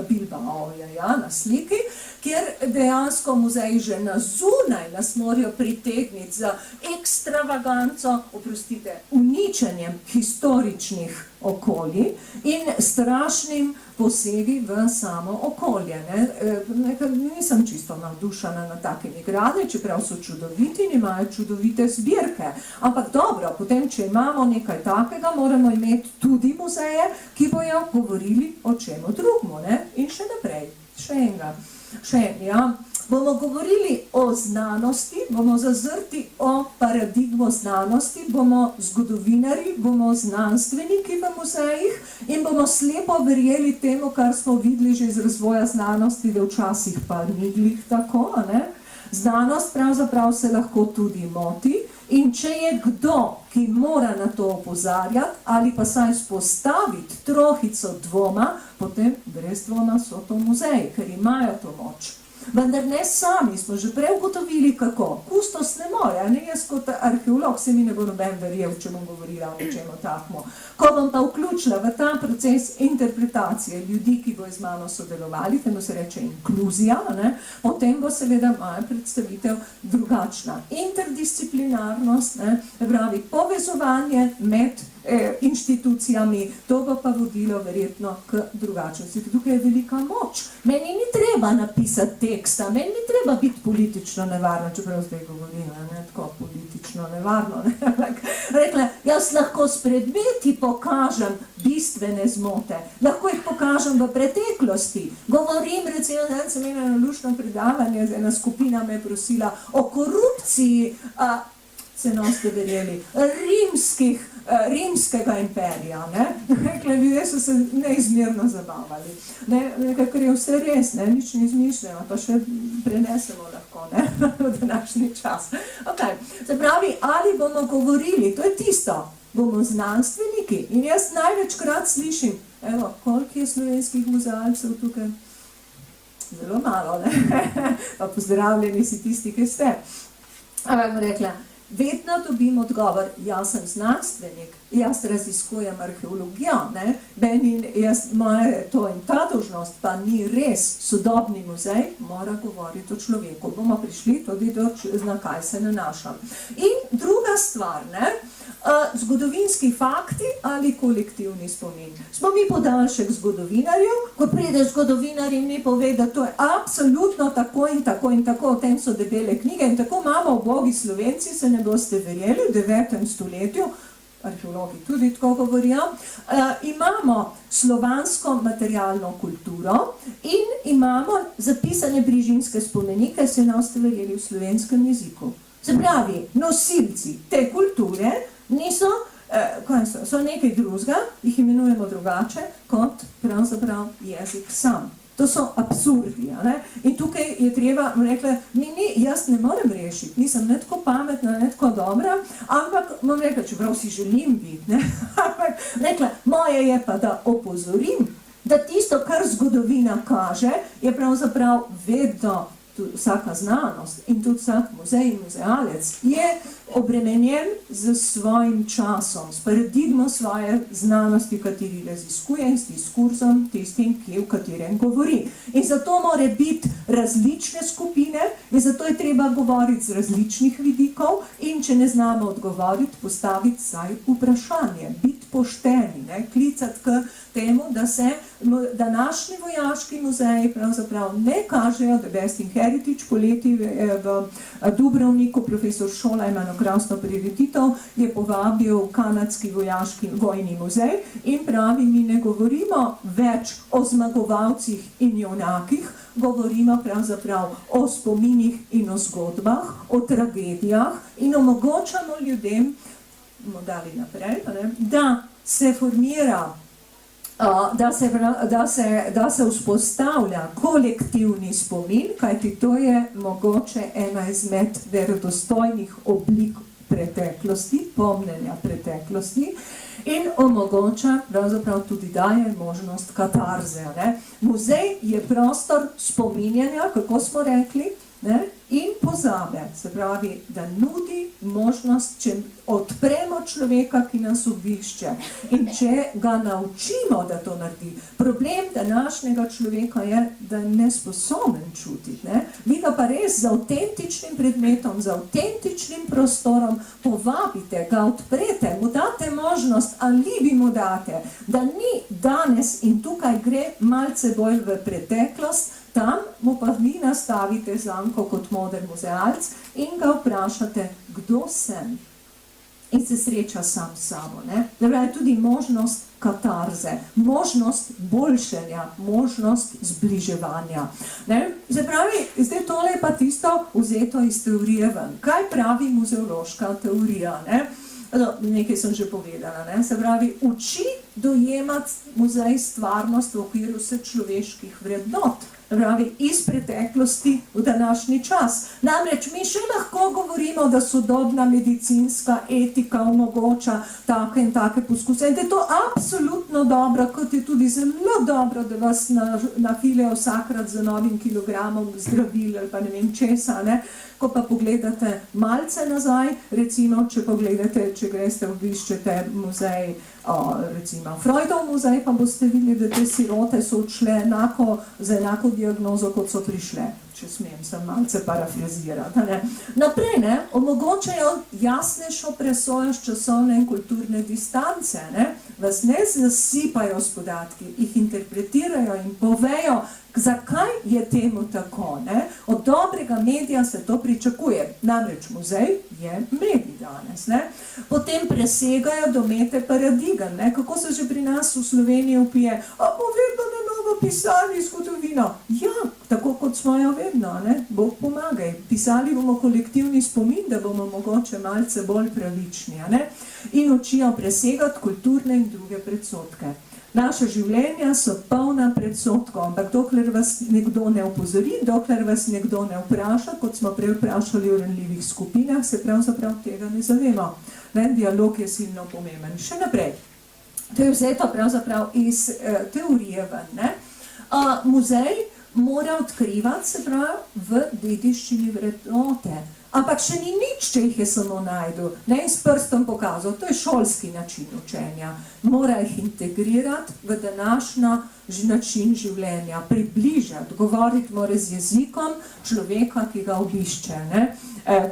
Speaker 1: Bilbao, ja, na sliki, kjer dejansko muzeji že na zunaj nas morajo pritegniti za ekstravaganco, oprostite, uničenjem historičnih okolij in strašnim posegi v samo okolje. Nisem čisto navdušena nad takimi gradi, čeprav so čudoviti in imajo čudovite zbirke. Ampak dobro, potem, če imamo nekaj takega, moramo imeti tudi muzeje, ki bojo govorili o čemu drugmu, ne? In še naprej, še enega. Bomo govorili o znanosti, bomo zazrti o paradigmo znanosti, bomo zgodovinarji, bomo znanstveniki v muzejih in bomo slepo verjeli temu, kar smo videli že iz razvoja znanosti, da včasih pa ni glih tako, ne? Znanost pravzaprav se lahko tudi moti In če je kdo, ki mora na to opozarjati ali pa saj spostaviti trohico dvoma, potem brez dvoma so to muzeji, ker imajo to moč. Vendar ne sami, smo že prej ugotovili kako. Kustos ne more, ne jaz kot arheolog se mi ne bo noben verjel, če bom govorila o nečemu takmu. Ko bom pa vključila v ta proces interpretacije ljudi, ki bo z mano sodelovali, temu se reče inkluzija, ne, potem bo seveda moja predstavitev drugačna. Interdisciplinarnost, ne, pravi povezovanje med inštitucijami, to bo pa vodilo verjetno k drugačnosti. Tukaj je velika moč. Meni ni treba napisati teksta, meni ni treba biti politično nevarno, čeprav zdaj govorila, ne, tako politično nevarno. Ne. Rekla, jaz lahko s predmeti pokažem bistvene zmote, lahko jih pokažem v preteklosti. Govorim, recimo, da sem imela luštno predavanje, ena skupina me je prosila o korupciji, se noste verjeli, rimskega imperija, ne? Rekla, ljudje so se neizmerno zabavali. Nekako je vse res, ne? Nič ni izmišljeno, pa še prenesemo lahko, ne? V današnji čas. Okay. Se pravi, ali bomo govorili, to je tisto, bomo znanstveniki. In jaz največkrat slišim, evo, koliko je slovenskih muzealcev tukaj? Zelo malo, ne? Pa pozdravljeni si tisti, ki ste. Ampak bom rekla, vedno dobim odgovor, jaz sem znanstvenik, jaz raziskujem arheologijo, ne, moja to in ta dolžnost pa ni res. Sodobni muzej mora govoriti o človeku. Bomo prišli tudi do, na kaj se nanašam. In druga stvar, ne, zgodovinski fakti ali kolektivni spomin. Smo mi podaljšek zgodovinarjev, ko pride zgodovinar in mi pove, da to je absolutno tako in tako in tako, o tem so debele knjige in tako imamo ubogi Slovenci, se ne boste verjeli, v 9. stoletju, arheologi tudi tako govorijo, imamo slovansko materialno kulturo in imamo zapisane brižinske spomenike, se ne boste verjeli, v slovenskem jeziku. Se pravi, nosilci te kulture niso, so nekaj drugega, jih imenujemo drugače, kot pravzaprav jezik sam. To so absurdi, ne? In tukaj je treba, rekla, jaz ne morem rešiti, nisem ne tako pametna, ne tako dobra, ampak, bom rekla, čeprav si želim biti, ne? Ampak, rekla, moje je pa, da opozorim, da tisto, kar zgodovina kaže, je pravzaprav vedno vsaka znanost in tudi vsak muzej in muzealec je obremenjen z svojim časom, s paradigmo svoje znanosti, v kateri raziskuje in s diskurzom tistim, v katerem govori. In zato mora biti različne skupine in zato je treba govoriti z različnih vidikov in če ne znamo odgovoriti, postaviti vsaj vprašanje, biti pošteni, ne, klicati k temu, da se današnji vojaški muzeji pravzaprav ne kažejo, The Best in Heritage poleti v Dubrovniku, profesor Šola ima eno krasno prireditev, je povabil kanadski vojaški vojni muzej in pravi, mi ne govorimo več o zmagovalcih in junakih, govorimo pravzaprav o spominih in o zgodbah, o tragedijah in omogočamo ljudem, bomo dali naprej, da se formira, da se vzpostavlja kolektivni spomin, kajti to je mogoče ena izmed verodostojnih oblik preteklosti, pomnenja preteklosti in omogoča, pravzaprav tudi daje možnost katarze. Ne? Muzej je prostor spominjanja, kako smo rekli, ne? In pozabe, se pravi, da nudi možnost, če odpremo človeka, ki nas obišče in če ga naučimo, da to naredi. Problem današnjega človeka je, da je nesposoben čutiti. Ne? Vi ga pa res z avtentičnim predmetom, z avtentičnim prostorom povabite, ga odprete, mu date možnost, alibi mu date, da ni danes in tukaj gre malce bolj v preteklost, tam mu pa vi nastavite zanko kot moder muzealc in ga vprašate, kdo sem. In se sreča sam s sabo. Zdaj je tudi možnost katarze, možnost boljšenja, možnost zbliževanja. Zdaj pravi, zdaj tole je pa tisto vzeto iz teorije ven. Kaj pravi muzeološka teorija? Nekaj sem že povedala. Se pravi, uči dojemati muzej stvarnost v okviru vseh človeških vrednot. pravi, iz preteklosti v današnji čas. Namreč mi še lahko govorimo, da sodobna medicinska etika omogoča take in take poskuse in da je to absolutno dobro, kot je tudi zelo dobro, da vas nafilejo vsakrat za novim kilogramom zdravil ali pa ne vem česa, ne? Ko pa pogledate malce nazaj, recimo, če pogledate, če greste obiščete muzej, recimo Freudov muzej, pa boste videli, da te sirote so odšle z enako diagnozo, kot so prišle, če smem se malce parafrazirati. Naprej, ne, omogočajo jasnejšo presojo z časovne in kulturne distance, ne, vas ne zasipajo s podatki, jih interpretirajo in povejo, zakaj je temu tako, ne? Od dobrega medija se to pričakuje. Namreč muzej je medij danes, ne? Potem presegajo domete paradigem, ne? Kako se že pri nas v Sloveniji vpije, bomo vedno na novo pisali zgodovino. Ja, tako kot smo jo vedno, ne? Bog pomagaj. Pisali bomo kolektivni spomin, da bomo mogoče malce bolj pravični, ne? In učijo presegati kulturne in druge predsodke. Naša življenja so polna predsodkov, ampak dokler vas nekdo ne opozori, dokler vas nekdo ne vpraša, kot smo prej vprašali o ranljivih skupinah, se pravzaprav tega ne zavemo. Dialog je silno pomemben. Še naprej. To je vzeto pravzaprav iz teorije ven, ne? Muzej mora odkrivati, se pravi, v dediščini vrednote. Ampak še ni nič, če jih je samo najdel, ne in s prstom pokazal. To je šolski način učenja. Mora jih integrirati v današnjo način življenja, približati, govoriti mora z jezikom človeka, ki ga obišče, ne?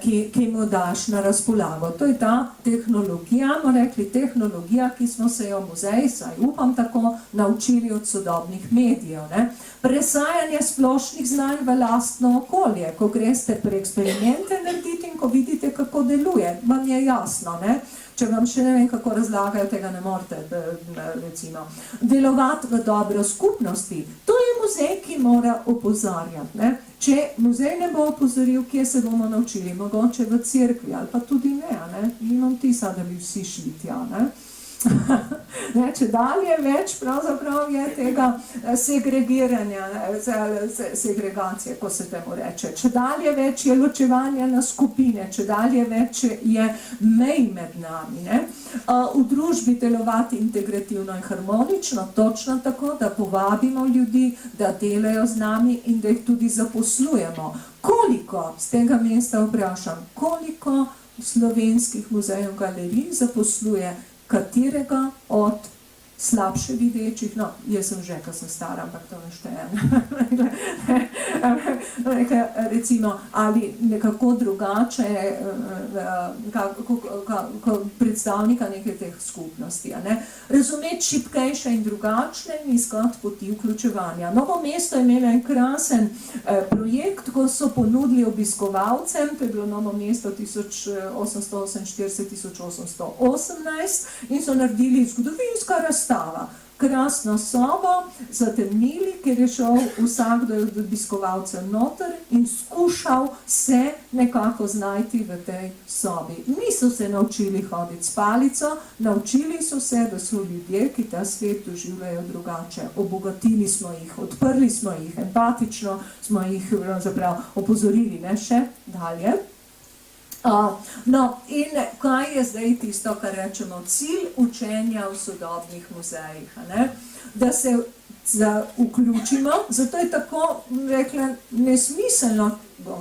Speaker 1: Ki mu daš na razpolago. To je ta tehnologija, bomo rekli tehnologija, ki smo se jo v muzeji, saj upam tako, naučili od sodobnih medijev, ne? Presajanje splošnih znanj v lastno okolje, ko greste pre eksperimente narediti in ko vidite, kako deluje, vam je jasno, ne? Če vam še ne vem, kako razlagajo, tega ne morete, recimo. Delovati v dobro skupnosti. To je muzej, ki mora opozarjati, ne? Če muzej ne bo opozoril, kje se bomo naučili, mogoče v cerkvi, ali pa tudi ne? Nimam tisa, da bi vsi šli tja, ne? Če dalje več pravzaprav je tega segregiranja, segregacije, ko se temu reče. Če dalje več je ločevanja na skupine, če dalje več je mej med nami, ne? V družbi delovati integrativno in harmonično, točno tako, da povabimo ljudi, da delajo z nami in da jih tudi zaposlujemo. Koliko, z tega mesta vprašam, koliko slovenskih muzejev in galerij zaposluje katerega od slabše videčih, no, jaz sem že, ko sem stara, ampak to ne štejem. Recimo, ali nekako drugače predstavnika neke teh skupnosti, ne? Razumeti šibkejše in drugačne in iskati poti vključevanja. Novo mesto je imelo en krasen projekt, ko so ponudili obiskovalcem, to je bilo Novo mesto 1848-1818 in so naredili zgodovinska razstava. Krasno sobo, zatemnili, ker je šel vsakdo od obiskovalcev noter in skušal se nekako znajti v tej sobi. Niso se naučili hoditi s palico, naučili so se, da so ljudje, ki ta svet doživljajo drugače. Obogatili smo jih, odprli smo jih, empatično smo jih opozorili, ne še dalje. No, in kaj je zdaj tisto, kar rečemo, cilj učenja v sodobnih muzejih, ne? Da se vključimo, zato je tako, rekla, nesmiselno,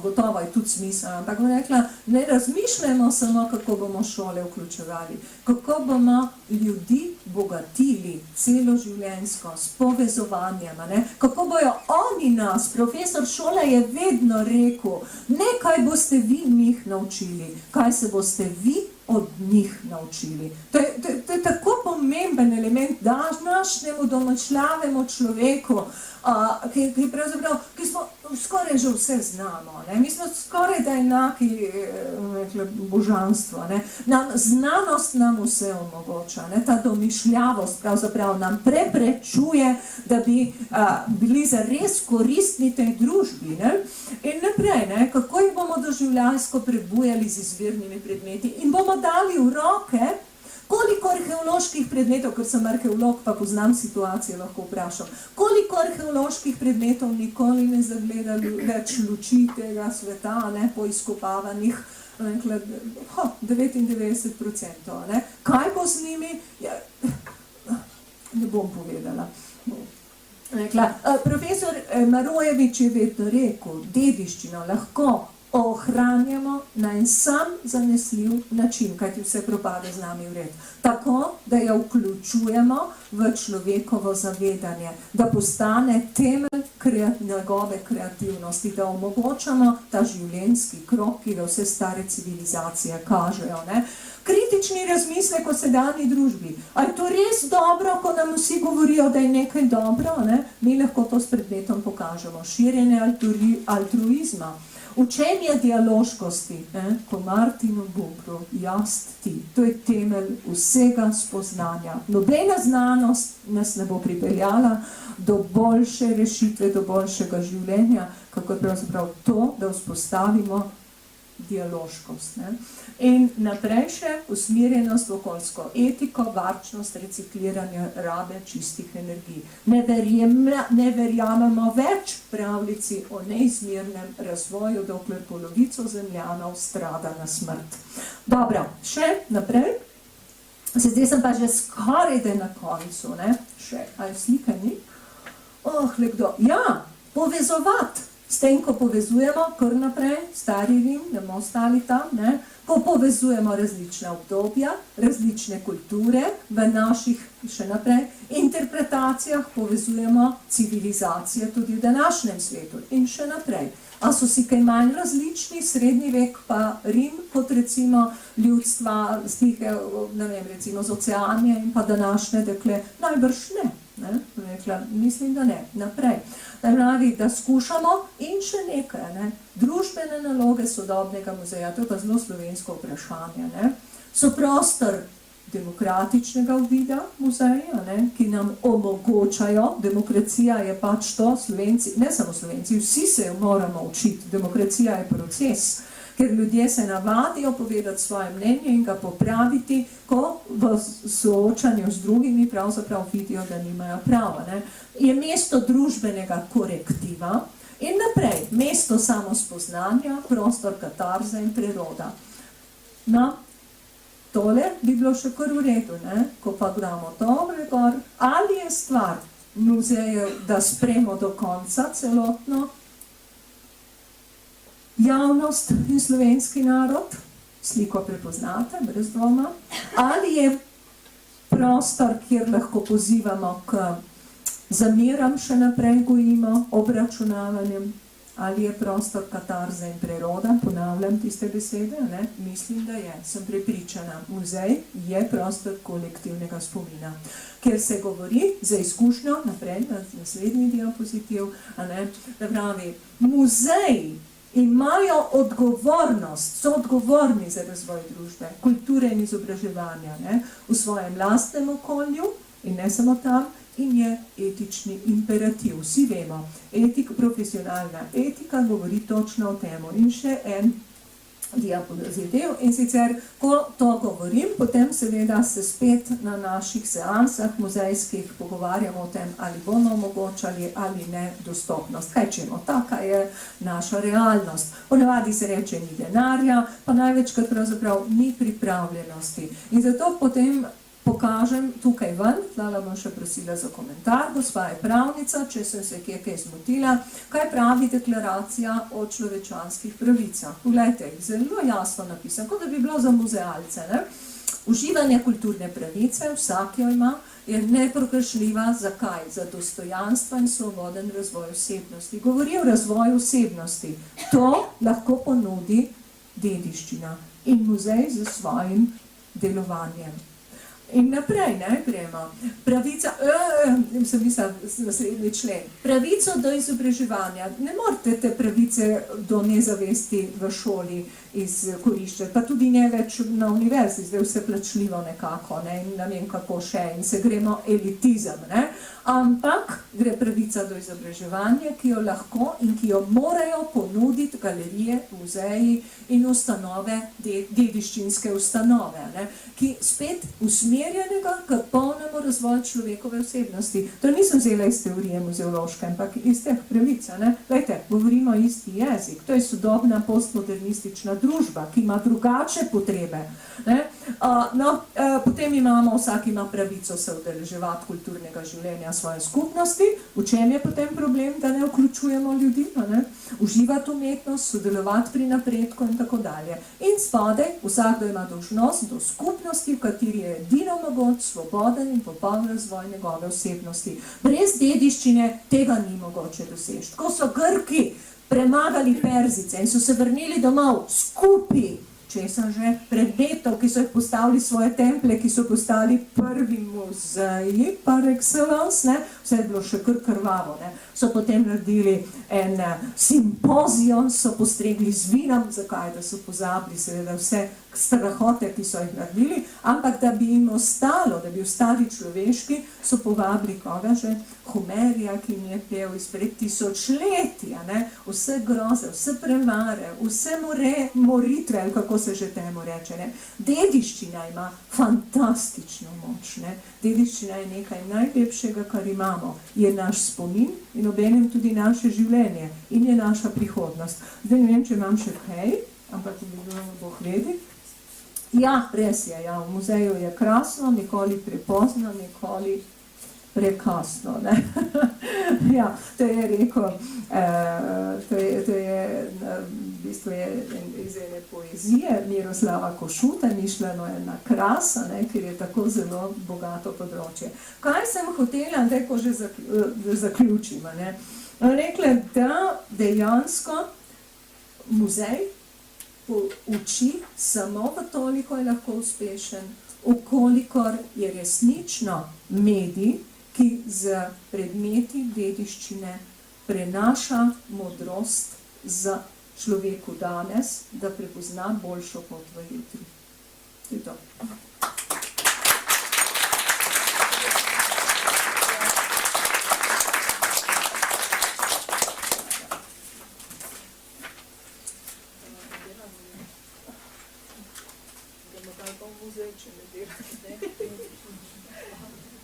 Speaker 1: gotovo je tudi smiselno, ampak rekla, ne razmišljamo samo, kako bomo šole vključevali, kako bomo ljudi bogatili celoživljenjsko s povezovanjem, ne? Kako bojo oni nas, profesor šole je vedno rekel, ne kaj boste vi njih naučili, kaj se boste vi od njih naučili. To je tako pomemben element današnjemu domišljavemu človeku, ki smo skoraj že vse znamo, ne? Mi smo skoraj da enaki božanstvo, ne? Znanost nam vse omogoča, ne? Ta domišljavost pravzaprav nam preprečuje, da bi bili zares koristni tej družbi, ne? In naprej, ne? Kako jih bomo doživljajsko prebujali z izvirnimi predmeti in bomo dali v roke, koliko koliko arheoloških predmetov, ker sem arheolog, pa poznam situacijo, lahko vprašam, koliko arheoloških predmetov nikoli ne zagleda več luči tega sveta, ne, po izkopavanih, 99%, ne. Kaj bo z njimi? Ja, ne bom povedala. Profesor Marojevič je vedno rekel, dediščino lahko ohranjamo na en sam zanesljiv način, kajti vse propade z nami vred. Tako, da jo vključujemo v človekovo zavedanje, da postane temelj njegove kreativnosti, da omogočamo ta življenjski krog, ki ga vse stare civilizacije kažejo, ne. Kritični razmislek o sedanji družbi. A je to res dobro, ko nam vsi govorijo, da je nekaj dobro, ne? Mi lahko to s predmetom pokažemo. Širjenje altruizma, učenje dialoškosti, ko Martinu Bumbru, jaz ti, to je temelj vsega spoznanja. Nobena znanost nas ne bo pripeljala do boljše rešitve, do boljšega življenja, kako je pravzaprav to, da vzpostavimo dialoškost. Ne? In naprej še usmerjenost v okoljsko etiko, varčnost, recikliranje, rabe čistih energij. Ne verjamemo več pravljici o neizmernem razvoju, dokler polovico zemljanov strada na smrt. Dobro, še naprej. Zdaj sem pa že skoraj na koncu, ne? Še, ali slika ni? Le kdo? Ja, povezovati. S tem, ko povezujemo kar naprej, stari Rim, ne bomo ostali tam, ne? Ko povezujemo različna obdobja, različne kulture v naših, še naprej, interpretacijah, povezujemo civilizacije tudi v današnjem svetu in še naprej. A so si kaj manj različni, srednji vek pa Rim, kot recimo ljudstva, stike, ne vem, recimo z Oceanije in pa današnje dekle, najbrž ne. Rekla, mislim, da ne. Naprej. Da skušamo in še nekaj, ne? Družbene naloge sodobnega muzeja, to je pa zelo slovensko vprašanje, ne? So prostor demokratičnega uvida muzeja, ne? Ki nam omogočajo, demokracija je pač to, Slovenci, ne samo Slovenci, vsi se jo moramo učiti, demokracija je proces, ker ljudje se navadijo povedati svoje mnenje in ga popraviti, ko v soočanju z drugimi pravzaprav vidijo, da nimajo prava. Ne? Je mesto družbenega korektiva in naprej, mesto samospoznanja, prostor katarze in preroda. No, tole bi bilo še kar v redu, ne? Ko pa gremo tole gor, ali je stvar muzejev, da spremo do konca celotno javnost in slovenski narod, sliko prepoznate, brez dvoma, ali je prostor, kjer lahko pozivamo k zamiram še naprej gojimo, obračunavanjem, ali je prostor katarze in preroda, ponavljam tiste besede, ne? Mislim, da je, sem prepričana, muzej je prostor kolektivnega spomina, ker se govori za izkušnjo, naprej, naslednji diapozitiv, ne? Da pravi, muzej imajo odgovornost, so odgovorni za razvoj družbe, kulture in izobraževanja, ne, v svojem lastnem okolju in ne samo tam, in je etični imperativ. Vsi vemo, profesionalna etika govori točno o temu. In še en diapozitiv, in sicer, ko to govorim, potem seveda se spet na naših seansah muzejskih pogovarjamo o tem, ali bomo omogočali ali ne dostopnost. Kaj čemo? Taka je naša realnost. Ponavadi se reče ni denarja, pa največkrat pravzaprav ni pripravljenosti. In zato potem pokažem tukaj ven, tlala bom še prosila za komentar, gospa je pravnica, če sem se kaj zmotila, kaj pravi deklaracija o človečanskih pravicah. Poglejte, zelo jasno napisano, kot da bi bilo za muzealce, ne? Uživanje kulturne pravice, vsak jo ima, je neprekršljiva. Zakaj? Za dostojanstvo in svoboden razvoj osebnosti. Govori o razvoju osebnosti. To lahko ponudi dediščina in muzej z svojim delovanjem. In naprej, ne, gremo. Pravica, sem mislila, naslednji člen. Pravico do izobraževanja. Ne morete te pravice do nezavesti v šoli izkoriščati, pa tudi ne več na univerzi, zdaj vse plačljivo nekako, ne, in ne vem kako še, in se gremo elitizem, ne. Ampak gre pravica do izobraževanja, ki jo lahko in ki jo morajo ponuditi galerije, muzeji in ustanove, dediščinske ustanove, ne, ki spet usmerijo usmerjenega k polnemu razvoju človekove osebnosti. To nisem vzela iz teorije muzeološke, ampak iz teh pravic. Glejte, govorimo isti jezik. To je sodobna postmodernistična družba, ki ima drugače potrebe. Potem vsak ima pravico se udeleževati kulturnega življenja svoje skupnosti. V čem je potem problem, da ne vključujemo ljudi? Uživati umetnost, sodelovati pri napredku in tako dalje. In spodaj, vsakdo ima dolžnost do skupnosti, v kateri je edino mogoč, svoboden in popoln razvoj njegove osebnosti. Brez dediščine tega ni mogoče doseči. Ko so Grki premagali Perzice in so se vrnili domov skupaj, česa že predmetov, ki so jih postavili svoje templje, ki so postali prvi muzeji par excellence, vse je bilo še kar krvavo, so potem naredili en simpozion, so postregli z vinom, zakaj, da so pozabili seveda vse strahote, ki so jih naredili, ampak da bi jim ostalo, da bi ostali človeški, so povabili koga že? Homerja, ki jim je pel izpred tisočletja, vse groze, vse premare, vse moritve, kako se že temu reče. Dediščina ima fantastično moč. Dediščina je nekaj najlepšega, kar imamo. Je naš spomin in obenem tudi naše življenje in je naša prihodnost. Zdaj ne vem, če imam še kaj, ampak Bog vedi. Ja, res je, v muzeju je krasno, nikoli prepozno, nikoli prekasno. Ja, to je rekel, to je v bistvu iz ene poezije Miroslava Košuta, mišljeno je na krasa, ker je tako zelo bogato področje. Kaj sem hotela, zdaj ko že zaključim, rekla, da dejansko muzej uči samo v toliko je lahko uspešen, ukolikor je resnično medij, ki z predmeti dediščine prenaša modrost za človeku danes, da prepozna boljšo pot v jutri. To je to.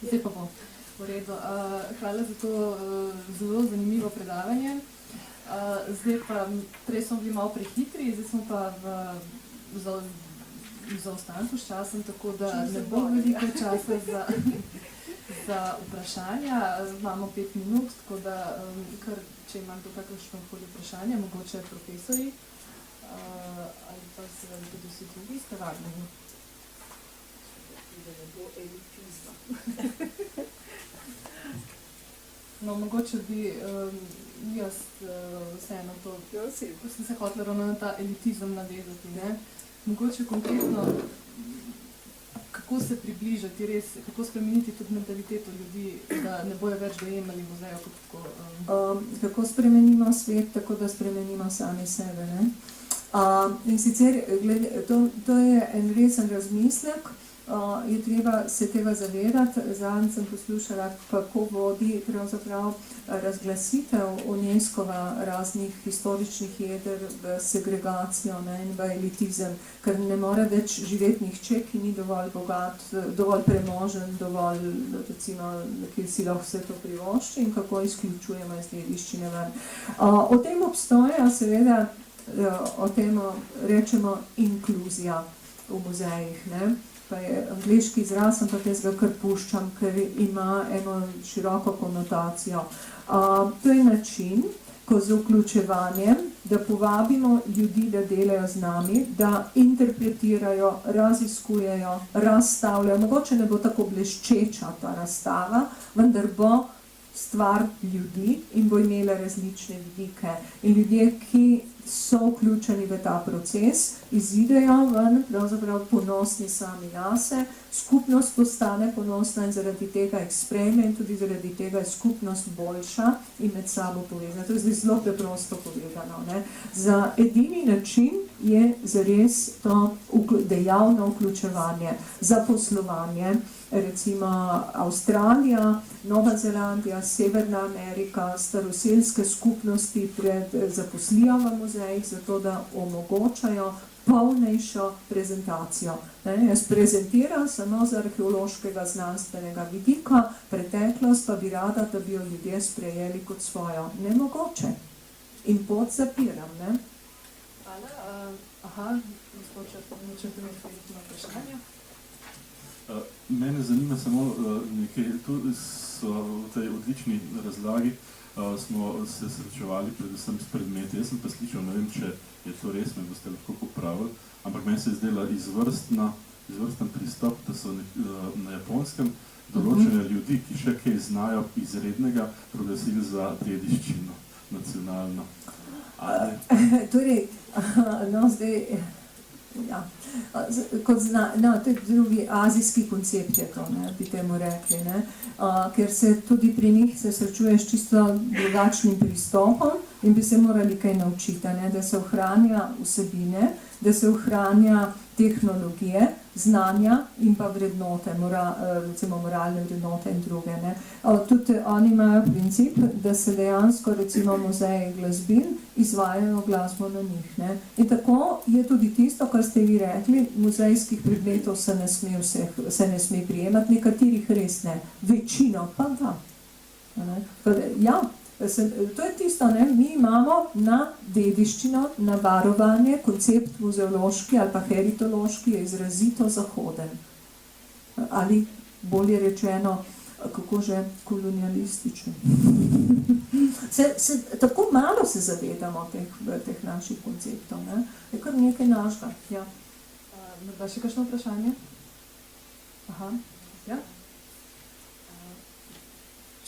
Speaker 2: Zdaj pa bo. V redu. Hvala za to zelo zanimivo predavanje. Zdaj pa, prej smo bili malo prehitri, zdaj smo pa v zaostanku s časom, tako da ne bo veliko časa za vprašanja. Imamo 5 minut, tako da, če imam to kakšno vprašanje, mogoče profesori ali pa seveda tudi vsi drugi, ste vabljeni. Da ne bo elitizma. No, mogoče bi jaz vseeno to, sem se hotela ravno na ta elitizem navezati, Mogoče konkretno, kako se približati res, kako spremeniti tudi mentaliteto ljudi, da ne bojo več dojemali muzeja kot tako.
Speaker 1: Kako spremenimo svet, tako da spremenimo sami sebe, In sicer, to je en resen razmislek, je treba se tega zavedati. Zadnjič sem poslušala, kako vodi pravzaprav razglasitev UNESCO-va raznih historičnih jeder v segregacijo in v elitizem, ker ne more več živeti nihče, ki ni dovolj bogat, dovolj premožen, dovolj, recimo, ki si lahko vse to privošči in kako izključujemo iz dediščine ven. O tem obstoja seveda, o tem rečemo inkluzija v muzejih, pa je angleški izraz, ampak jaz ga kar puščam, ker ima eno široko konotacijo. To je način, ko z vključevanjem, da povabimo ljudi, da delajo z nami, da interpretirajo, raziskujejo, razstavljajo. Mogoče ne bo tako bleščeča ta razstava, vendar bo stvar ljudi in bo imela različne vidike. In ljudje, ki so vključeni v ta proces, izidejo ven, pravzaprav ponosni sami nase, skupnost postane ponosna in zaradi tega jih sprejme in tudi zaradi tega je skupnost boljša in med sabo povezana. To je zdaj zelo preprosto povedano. Za edini način je zares to dejavno vključevanje, zaposlovanje. Recimo Avstralija, Nova Zelandija, Severna Amerika, staroselske skupnosti zaposlijo v muzejih, zato da omogočajo polnejšo prezentacijo. Jaz prezentiram samo z arheološkega znanstvenega vidika, preteklost pa bi rada, da bi jo ljudje sprejeli kot svojo. Nemogoče. In pot zapiram, ne?
Speaker 2: Aha, gospod Črtomir, ima vprašanje?
Speaker 3: Mene zanima samo nekaj, tu so v tej odlični razlagi, smo se srečevali predvsem s predmeti. Jaz sem pa slišal, ne vem, če je to res, me boste lahko popravili, ampak meni se je zdela izvrsten pristop, da so na Japonskem določene ljudi, ki še kaj znajo izrednega, proglasili za dediščino nacionalno.
Speaker 1: Torej, no zdaj, ja, to je drugi azijski koncept je to, ne, bi temu rekli, ne, ker se tudi pri njih se srečuješ čisto drugačnim pristopom in bi se morali kaj naučiti, ne, da se ohranja vsebine, da se ohranja tehnologije, znanja in pa vrednote, recimo moralne vrednote in druge. Ne. Tudi oni imajo princip, da se dejansko recimo muzeji glasbil izvajajo glasbo na njih. Ne. In tako je tudi tisto, kar ste vi rekli, muzejskih predmetov se ne sme prijemati, nekaterih res ne, večino pa da. Ja, to je tisto, ne? Mi imamo na dediščino, na varovanje, koncept muzeološki ali pa heritološki je izrazito zahoden. Ali bolje rečeno, kako že, kolonialističen. Tako malo se zavedamo teh naših konceptov, ne? Je kar nekaj našega. Ja.
Speaker 2: Morda še kakšno vprašanje? Aha, ja?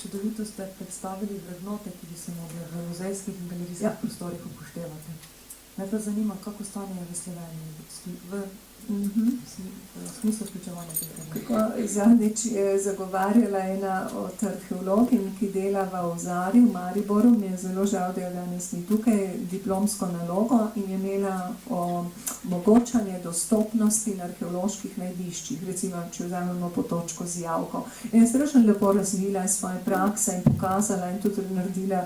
Speaker 4: Čudovito ste predstavili vrednote, ki bi se mogli v muzejskih in galerijskih prostorih upoštevati. Me pa zanima, kako stanje v Sloveniji, v smislu vključevanja tega.
Speaker 1: Zadnjič je zagovarjala ena od arheologinj, ki dela v Ozari, v Mariboru, mi je zelo žal, da je danes ni tukaj, diplomsko nalogo in je imela omogočanje dostopnosti na arheoloških najdiščih, recimo, če vzamemo Potočko z Javko. In je strašno lepo razvila svoje prakse in pokazala in tudi naredila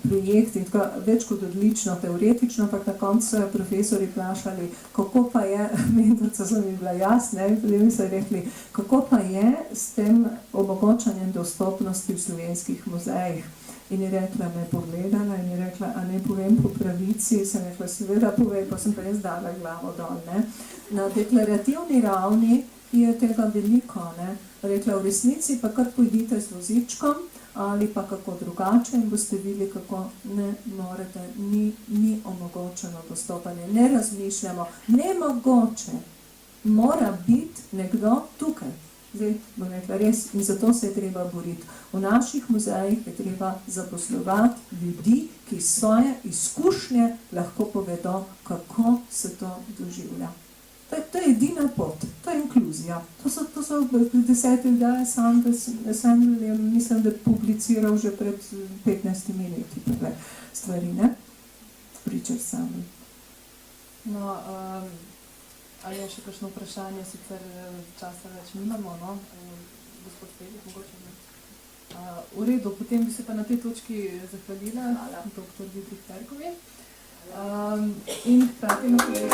Speaker 1: projekt in tako več kot odlično teoretično, ampak na koncu so jo profesori vprašali, kako pa je, mentorca so mi bila jasna, potem so rekli, kako pa je s tem omogočanjem dostopnosti v slovenskih muzejih. In je rekla, me pogledala in je rekla, a ne povem po pravici, sem rekla, seveda povej, pa sem pa res dala glavo dol, ne. Na deklarativni ravni je tega veliko, ne. Rekla, v resnici pa kar pojdite z vozičkom, ali pa kako drugače in boste videli, kako ne morete, ni omogočeno dostopanje. Ne razmišljamo, nemogoče, mora biti nekdo tukaj. Zdaj bom rekla res in zato se je treba boriti. V naših muzejih je treba zaposlovati ljudi, ki svoje izkušnje lahko povedo, kako se to doživlja. To je edina pot, to je inkluzija. To so 10 ljudje, sam mislim, da publiciral že pred 15 leti prve stvari, ne? Pričer sami.
Speaker 2: No, ali je še kakšno vprašanje, sicer časa več nimamo, no? Gospod Felix, mogoče ne? V redu, potem bi se pa na tej točki zahvalila dr. Didrik Perkovi. In hkrati naprej.